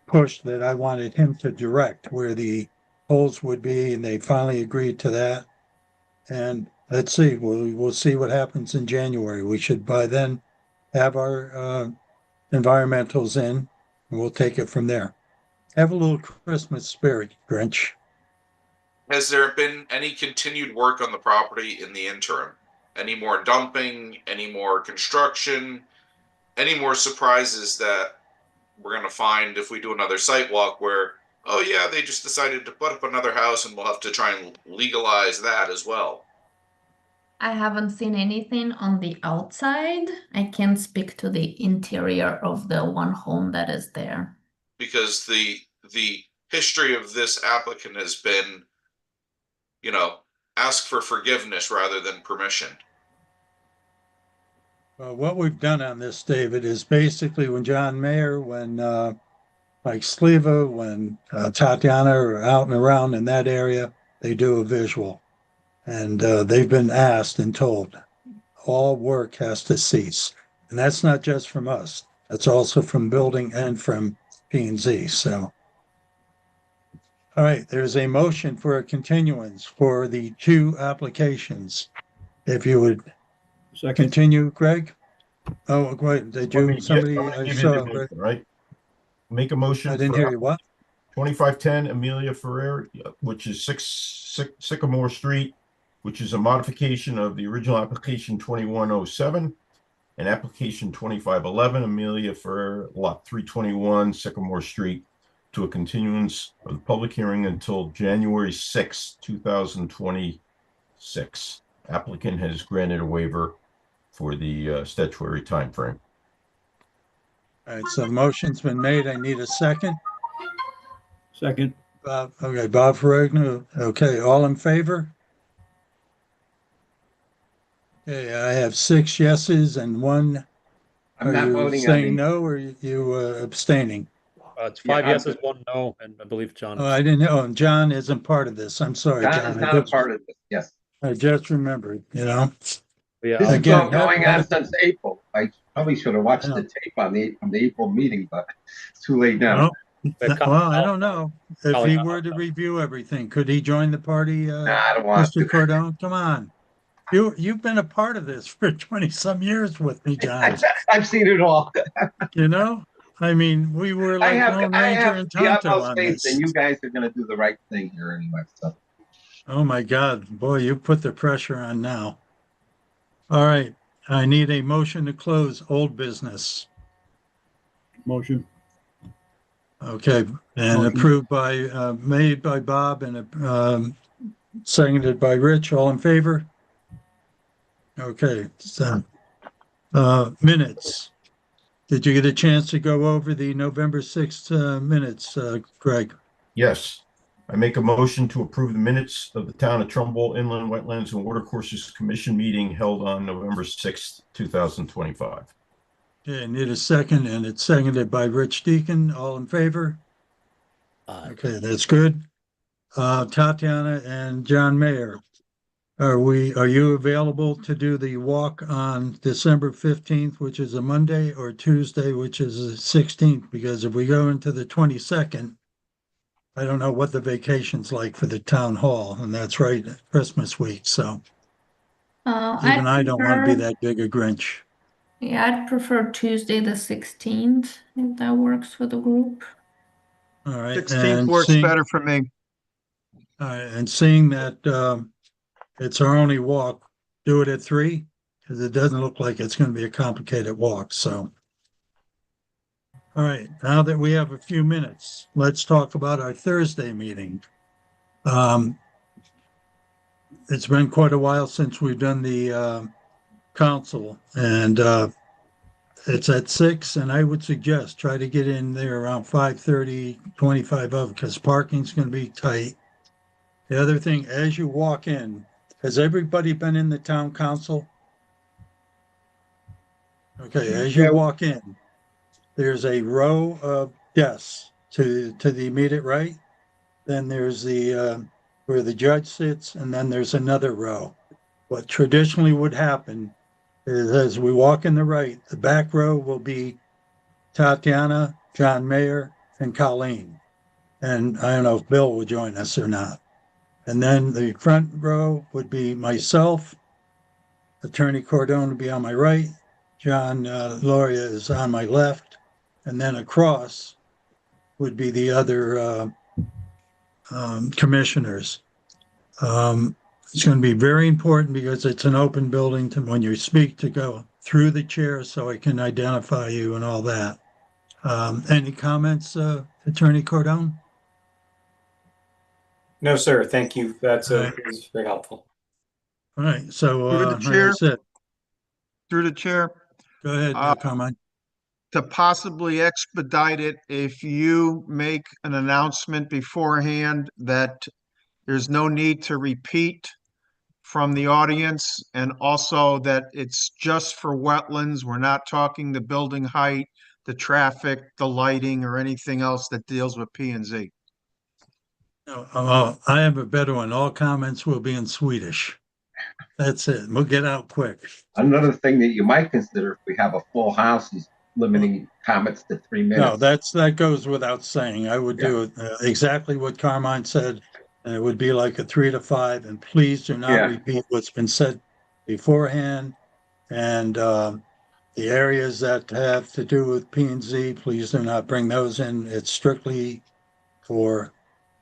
pushed that I wanted him to direct where the holes would be, and they finally agreed to that. And let's see, we'll see what happens in January. We should by then have our environmentals in, and we'll take it from there. Have a little Christmas spirit, Grinch. Has there been any continued work on the property in the interim? Any more dumping, any more construction, any more surprises that we're going to find if we do another site walk where, oh yeah, they just decided to put up another house and we'll have to try and legalize that as well? I haven't seen anything on the outside. I can't speak to the interior of the one home that is there. Because the history of this applicant has been, ask for forgiveness rather than permission. Well, what we've done on this, David, is basically when John Mayer, when Mike Sleva, when Tatiana are out and around in that area, they do a visual. And they've been asked and told all work has to cease. And that's not just from us. That's also from building and from P&Z. So, all right, there's a motion for a continuance for the two applications. If you would continue, Greg. Oh, wait, did you, somebody, I saw, right? Make a motion. I didn't hear you, what? 2510 Amelia Ferrer, which is 6 Sycamore Street, which is a modification of the original application 2107, and application 2511 Amelia Ferrer, lot 321 Sycamore Street, to a continuance of the public hearing until January 6, 2026. Applicant has granted a waiver for the statutory timeframe. All right, so motion's been made. I need a second. Second. Bob, okay, Bob Ferrigno. Okay, all in favor? Okay, I have 6 yeses and 1. I'm Are not you voting on saying the, no, or you abstaining? It's 5 Yeah, yeses, 1 no, and I believe John. Oh, I didn't know. And John isn't part of this. I'm sorry, John John. is not a part of this, yes. I just remembered, Yeah, This has Again, been going have- on since April. I probably should have watched the tape on the April meeting, but it's too late now. well, I don't know. If he were to review everything, could he join the party, Nah, I don't want Mr. to. Cordone? Come on. You've been a part of this for 20 some years with me, John. I've seen it all. I mean, we were I like have, Lone I Ranger have and the Tonto utmost on faith this. that you guys are going to do the right thing here anyway. So. Oh my God, boy, you put the pressure on now. All right, I need a motion to close old business. Motion. Okay, and Motion. approved by, made by Bob and seconded by Rich. All in favor? Okay, so minutes. Did you get a chance to go over the November 6th minutes, Greg? Yes. I make a motion to approve the minutes of the Town of Trumbull Inland Wetlands and Watercourses Commission meeting held on November 6th, 2025. Okay, need a second, and it's seconded by Rich Deacon. All in favor? Okay, that's good. Tatiana and John Mayer, are you available to do the walk on December 15th, which is a Monday, or Tuesday, which is the 16th? Because if we go into the 22nd, I don't know what the vacation's like for the town hall, and that's right at Christmas week. So even I don't want to be that big a Grinch. Yeah, I'd prefer Tuesday the 16th, if that works for the group. All right. 16th And works better for me. and seeing that it's our only walk, do it at 3, because it doesn't look like it's going to be a complicated walk. So, all right, now that we have a few minutes, let's talk about our Thursday meeting. It's been quite a while since we've done the council, and it's at 6, and I would suggest try to get in there around 5:30, 25 of, because parking's going to be tight. The other thing, as you walk in, has everybody been in the town council? Okay, as you Yeah. walk in, there's a row of desks to the immediate right. Then there's the where the judge sits, and then there's another row. What traditionally would happen is as we walk in the right, the back row will be Tatiana, John Mayer, and Colleen. And I don't know if Bill will join us or not. And then the front row would be myself, Attorney Cordone would be on my right, John Loria is on my left, and then across would be the other commissioners. It's going to be very important because it's an open building to when you speak to go through the chair so I can identify you and all that. Any comments, Attorney Cordone? No, sir. Thank you. That's All right. is very helpful. All right, so Through the like I chair. said, Through the chair, go ahead, Carmine. to possibly expedite it, if you make an announcement beforehand that there's no need to repeat from the audience, and also that it's just for wetlands. We're not talking the building height, the traffic, the lighting, or anything else that deals with P and Z. No, I have a better one. All comments will be in Swedish. That's it. We'll get out quick. Another thing that you might consider if we have a full house is limiting comments to 3 minutes. No, that goes without saying. I would do exactly what Carmine said. And it would be like a 3 to 5. And please do not repeat what's been said beforehand. And the areas that have to do with P and Z, please do not bring those in. It's strictly for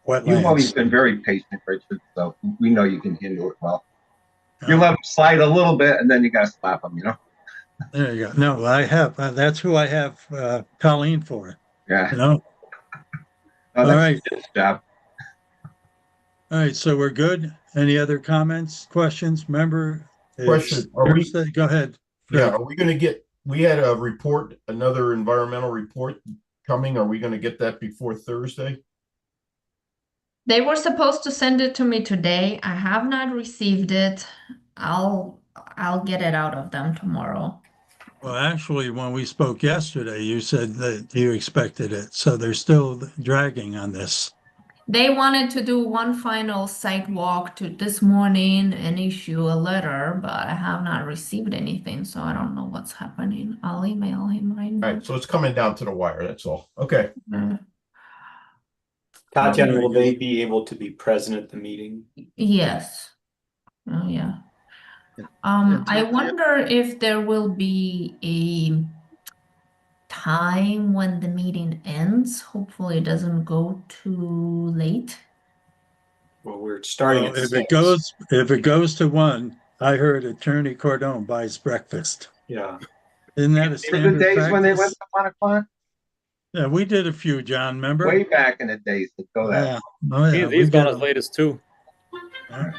You've always wetlands. been very patient, Richard, so we know you can handle it well. You let them slide a little bit, and then you got to slap them, you know? There you go. No, I have. That's who I have Colleen for. Yeah. You know? Oh, All right. Good job. All right, so we're good. Any other comments, questions? Remember, Question, Thursday, go ahead. Yeah, are we gonna get, we had a report, another environmental report coming. Are we gonna get that before Thursday? They were supposed to send it to me today. I have not received it. I'll get it out of them tomorrow. Well, actually, when we spoke yesterday, you said that you expected it. So they're still dragging on this. They wanted to do one final site walk to this morning and issue a letter, but I have not received anything, so I don't know what's happening. I'll email him right All now. right, so it's coming down to the wire, that's all. Okay. Tatiana, will they be able to be present at the meeting? Yes. Oh yeah. I wonder if there will be a time when the meeting ends. Hopefully it doesn't go too late. Well, we're starting Well, at if 6. it goes to 1, I heard Attorney Cordone buys breakfast. Yeah. Isn't that a Remember the standard days when they went practice? to 1 o'clock? Yeah, we did a few, John, remember? Way back in the days to go that. Yeah. Oh, yeah. He's gone as late as 2. Yeah.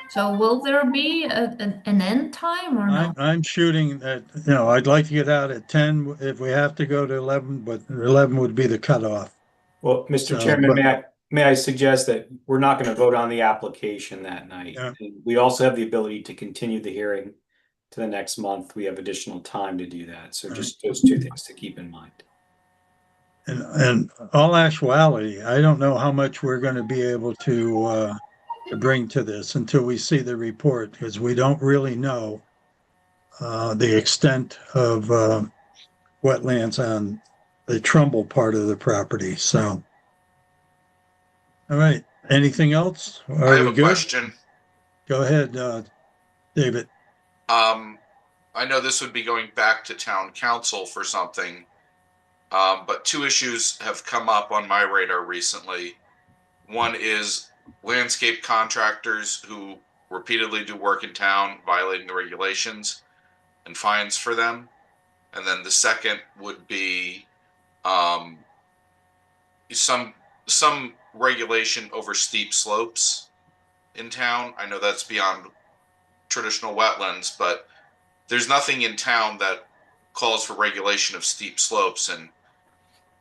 So will there be an end time or no? I'm shooting at, I'd like to get out at 10 if we have to go to 11, but 11 would be the cutoff. Well, Mr. So, Chairman, but- may I suggest that we're not going to vote on the application that night? Yeah. We also have the ability to continue the hearing to the next month. We have additional time to do that. So just those two things to keep in mind. And all actuality, I don't know how much we're going to be able to bring to this until we see the report, because we don't really know the extent of wetlands on the Trumbull part of the property. So, all right. Anything else? Are I have we a good? question. Go ahead, David. I know this would be going back to town council for something, but two issues have come up on my radar recently. One is landscape contractors who repeatedly do work in town violating the regulations and fines for them. And then the second would be some regulation over steep slopes in town. I know that's beyond traditional wetlands, but there's nothing in town that calls for regulation of steep slopes, and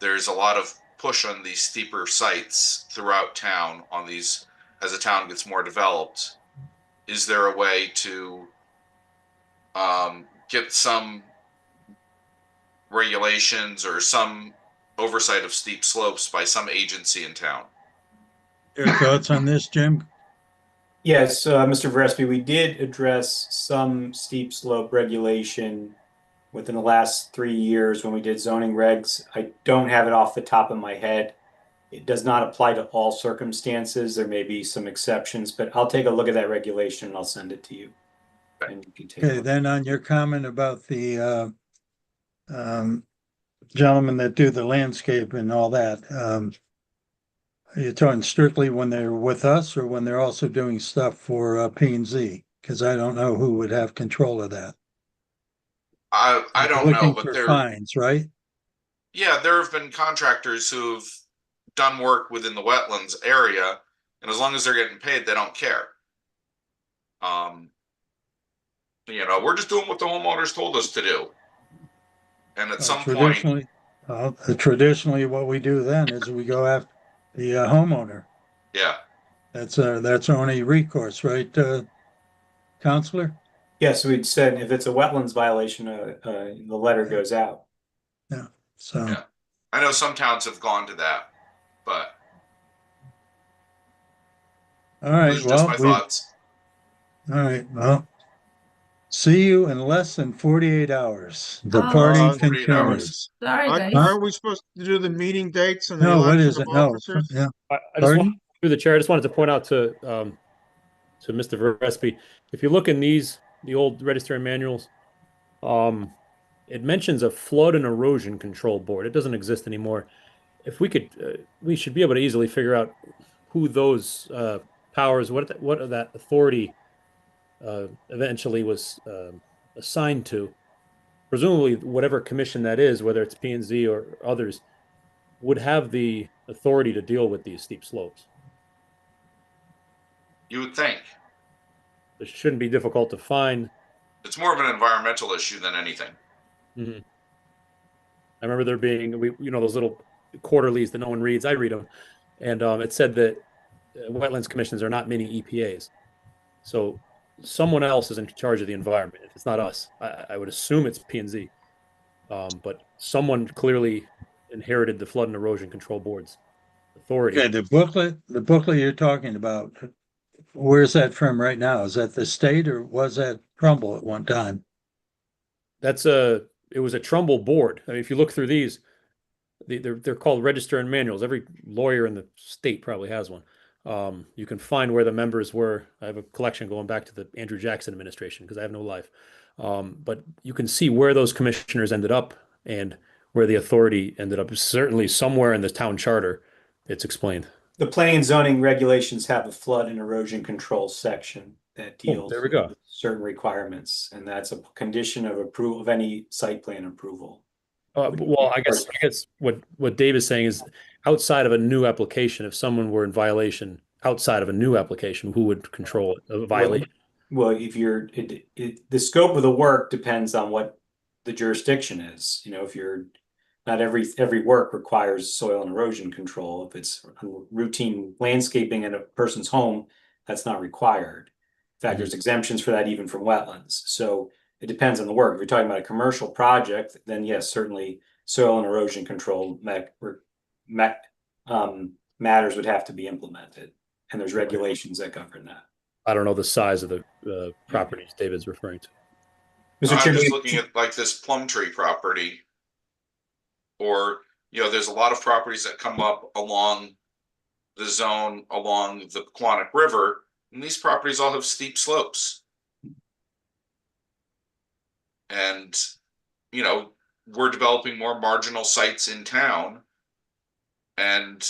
there's a lot of push on these steeper sites throughout town on these as the town gets more developed. Is there a way to get some regulations or some oversight of steep slopes by some agency in town? Your thoughts on this, Jim? Yes, Mr. Verespi, we did address some steep slope regulation within the last 3 years when we did zoning regs. I don't have it off the top of my head. It does not apply to all circumstances. There may be some exceptions, but I'll take a look at that regulation and I'll send it to you. And you can take a Okay, look. then on your comment about the gentlemen that do the landscape and all that, are you talking strictly when they're with us or when they're also doing stuff for P&Z? Because I don't know who would have control of that. I You're don't know, looking but for there, fines, right? yeah, there have been contractors who've done work within the wetlands area, and as long as they're getting paid, they don't care. We're just doing what the homeowners told us to do. And at some point, Traditionally, what we do then is we go after the homeowner. yeah, That's our only recourse, right, Counselor? Yes, we'd said if it's a wetlands violation, the letter goes out. Yeah. So. yeah. I know some towns have gone to that, but All right. those are just my thoughts. All right. Well, see you in less than 48 hours. The Oh. party 48 continues. hours. Sorry, guys. Aren't we supposed to do the meeting dates and the No, what election is of it? No. officers? Yeah. I just Pardon? want, through the chair, I just wanted to point out to Mr. Verespi, if you look in the old register and manuals, it mentions a flood and erosion control board. It doesn't exist anymore. If we could, we should be able to easily figure out who those powers, what that authority eventually was assigned to. Presumably, whatever commission that is, whether it's P&Z or others, would have the authority to deal with these steep slopes. You would think. It shouldn't be difficult to find. It's more of an environmental issue than anything. Mm-hmm. I remember there being, those little quarterlies that no one reads. I read them. And it said that wetlands commissions are not mini EPAs. So someone else is in charge of the environment. If it's not us, I would assume it's P&Z. But someone clearly inherited the flood and erosion control board's authority. Okay, the booklet you're talking about, where's that from right now? Is that the state or was that Trumbull at one time? It was a Trumbull board. I mean, if you look through these, they're called register and manuals. Every lawyer in the state probably has one. You can find where the members were. I have a collection going back to the Andrew Jackson administration because I have no life. But you can see where those commissioners ended up and where the authority ended up. Certainly somewhere in the town charter, it's explained. The planning and zoning regulations have a flood and erosion control section that deals there we go. with certain requirements, and that's a condition of approval of any site plan approval. Well, I guess what Dave is saying is outside of a new application, if someone were in violation outside of a new application, who would control a violation? Well, if you're, the scope of the work depends on what the jurisdiction is. You know, if you're, not every work requires soil and erosion control. If it's routine landscaping in a person's home, that's not required. In fact, there's exemptions for that even from wetlands. So it depends on the work. If you're talking about a commercial project, then yes, certainly soil and erosion control matters would have to be implemented, and there's regulations that govern that. I don't know the size of the properties David's referring to. Mr. I'm Chairman, just looking at like this plum tree property. Or, you know, there's a lot of properties that come up along the zone along the Quantic River, and these properties all have steep slopes. And, you know, we're developing more marginal sites in town. And,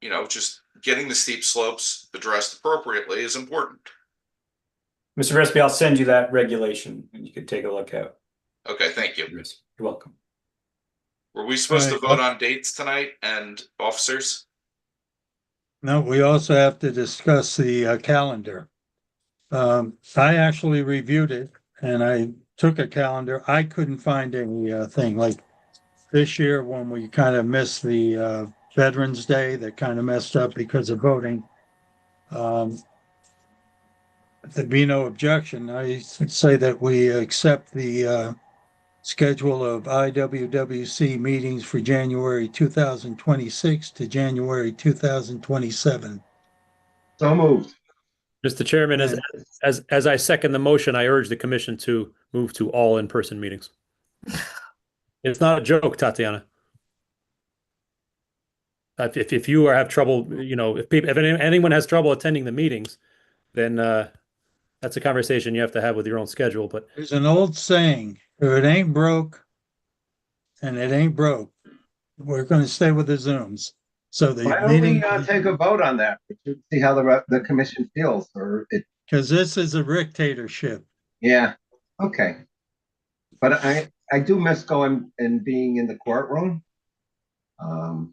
you know, just getting the steep slopes addressed appropriately is important. Mr. Resby, I'll send you that regulation and you can take a look at. Okay, thank you. You're welcome. Were we supposed to All right. vote on dates tonight and officers? No, we also have to discuss the calendar. I actually reviewed it and I took a calendar. I couldn't find any thing like this year when we kind of missed the Veterans Day that kind of messed up because of voting. If there be no objection, I say that we accept the schedule of IWWC meetings for January 2026 to January 2027. So moved. Mr. Chairman, as I second the motion, I urge the commission to move to all in-person meetings. It's not a joke, Tatiana. If you have trouble, you know, if anyone has trouble attending the meetings, then that's a conversation you have to have with your own schedule. But There's an old saying, if it ain't broke and it ain't broke, we're going to stay with the Zooms. So the Why don't meeting, we take a vote on that? To see how the commission feels, or it, because this is a dictatorship. yeah, okay. But I do miss going and being in the courtroom. I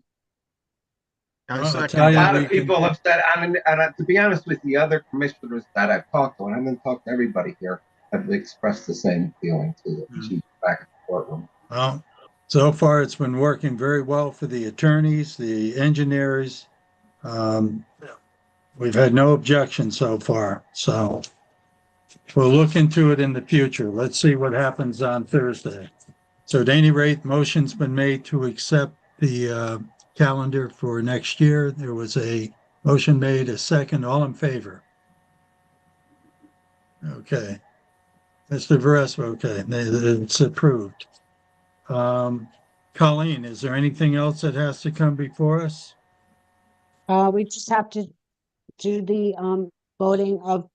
Well, I'll second tell A you, lot we of people have said, and to be honest with the other commissioners that I've talked to, and I haven't talked to everybody here, have expressed the same feeling to the chief back in the courtroom. Well, so far it's been working very well for the attorneys, the engineers. We've had no objection so far, so we'll look into it in the future. Let's see what happens on Thursday. So at any rate, motion's been made to accept the calendar for next year. There was a motion made, a second, all in favor. Okay. Mr. Varesco, okay, it's approved. Colleen, is there anything else that has to come before us? We just have to do the voting of,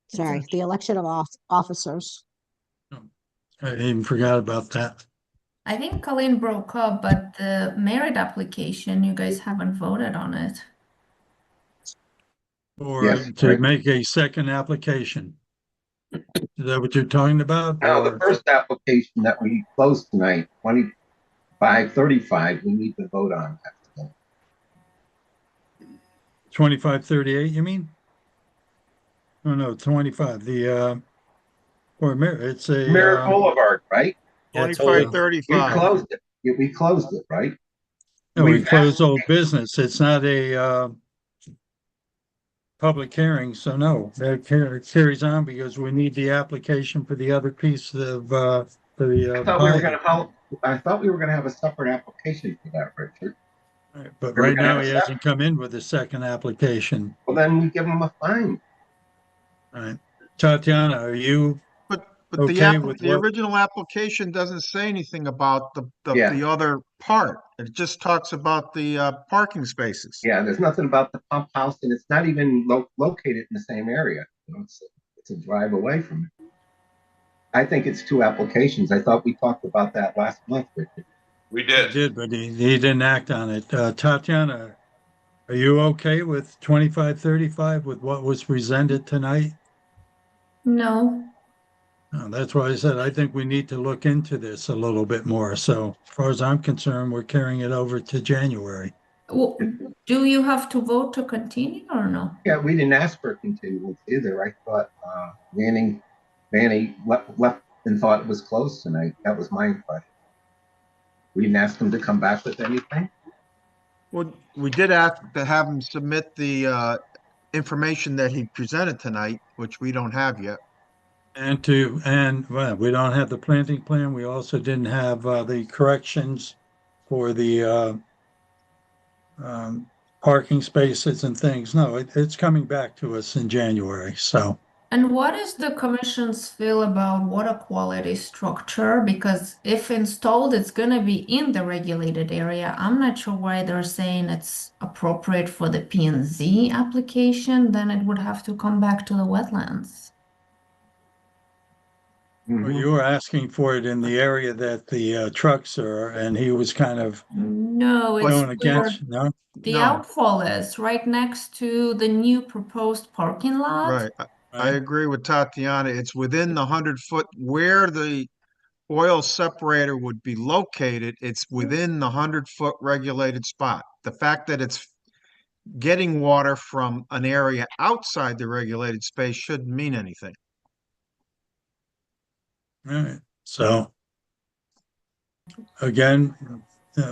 sorry, the election of officers. I even forgot about that. I think Colleen broke up, but the merit application, you guys haven't voted on it. Or Yes, to right. make a second application. Is that what you're talking about? Now, Or the first application that we closed tonight, 2535, we need to vote on that. 2538, you mean? Oh, no, 25, it's a. Merritt Boulevard, right? yeah, totally. 2535. We closed it. We closed it, right? No, we We've closed old business. It's not a public hearing, so no, that carries on because we need the application for the other piece of for the. I thought we were gonna have a separate application for that, Richard. But we right gonna now have he a hasn't come in with a second application. Well, then we give them a fine. All right, Tatiana, are you But okay with the what? original application doesn't say anything about Yeah. the other part. It just talks about the parking spaces. Yeah, there's nothing about the pump house, and it's not even located in the same area. You know, it's a drive away from it. I think it's two applications. I thought we talked about that last month, Richard. We He did. did, but he didn't act on it. Tatiana, are you okay with 2535 with what was presented tonight? No. That's why I said I think we need to look into this a little bit more. So as far as I'm concerned, we're carrying it over to January. Do you have to vote to continue or no? Yeah, we didn't ask for a continuance either. I thought Manny left and thought it was closed tonight. That was my impression. We didn't ask him to come back with anything. Well, we did ask to have him submit the information that he presented tonight, which we don't have yet. And well, we don't have the planting plan. We also didn't have the corrections for the parking spaces and things. No, it's coming back to us in January. So And what is the commission's feel about water quality structure? Because if installed, it's gonna be in the regulated area. I'm not sure why they're saying it's appropriate for the P&Z application, then it would have to come back to the wetlands. well, you were asking for it in the area that the trucks are, and he was kind of No, it's going where against. No, the No. outfall is, right next to the new proposed parking lot. Right. I right? agree with Tatiana. It's within the 100-foot where the oil separator would be located. It's within the 100-foot regulated spot. The fact that it's getting water from an area outside the regulated space shouldn't mean anything. All right. So again,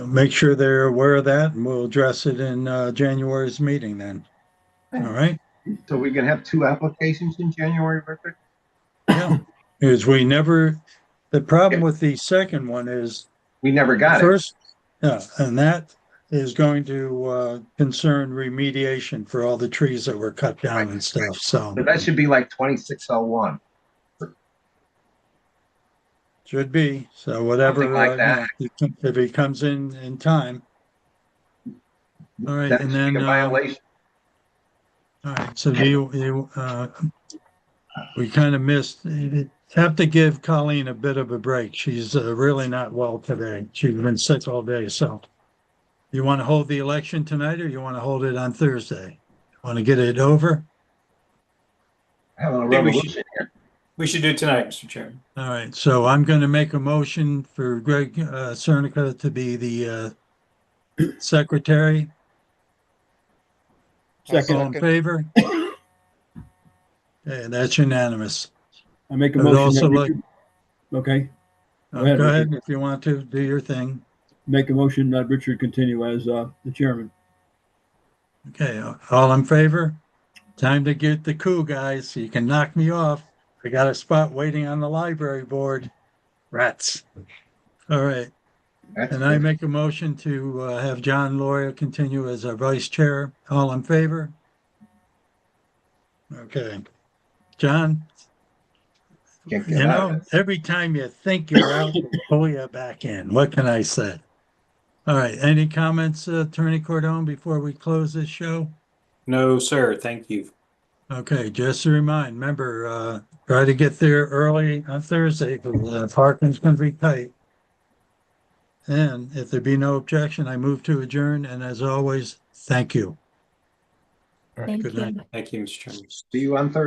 make sure they're aware of that, and we'll address it in January's meeting then. All right. So we can have two applications in January, Richard? Yeah. Because the problem with the second one is We never got it. first, yeah, and that is going to concern remediation for all the trees that were cut down and stuff. So So that should be like 2601. should be. So whatever, Something like that. if he comes in time. All right, That and should then be a violation. all right. So we kind of missed. Have to give Colleen a bit of a break. She's really not well today. She's been sick all day. So you want to hold the election tonight, or you want to hold it on Thursday? Want to get it over? Having a I think revolution here. we should do it tonight, Mr. Chairman. All right. So I'm going to make a motion for Greg Cernica to be the secretary. Second. All in favor? Okay, that's unanimous. I make a I would motion also that like- Richard, okay, Go ahead, ahead Richard. if you want to do your thing. make a motion that Richard continue as the chairman. Okay, all in favor? Time to get the coup, guys. You can knock me off. I got a spot waiting on the library board. Rats. All right. That's And I good. make a motion to have John Loria continue as our vice chair. All in favor? Okay. John, Can't you get out of know, it. every time you think you're out, they pull you back in. What can I say? All right. Any comments, Attorney Cordone, before we close this show? No, sir. Thank you. Okay, just to remember, try to get there early on Thursday because parking's going to be tight. And if there be no objection, I move to adjourn. And as always, thank you. Thank Good you. night. Thank you, Mr. Chairman. See you on Thursday.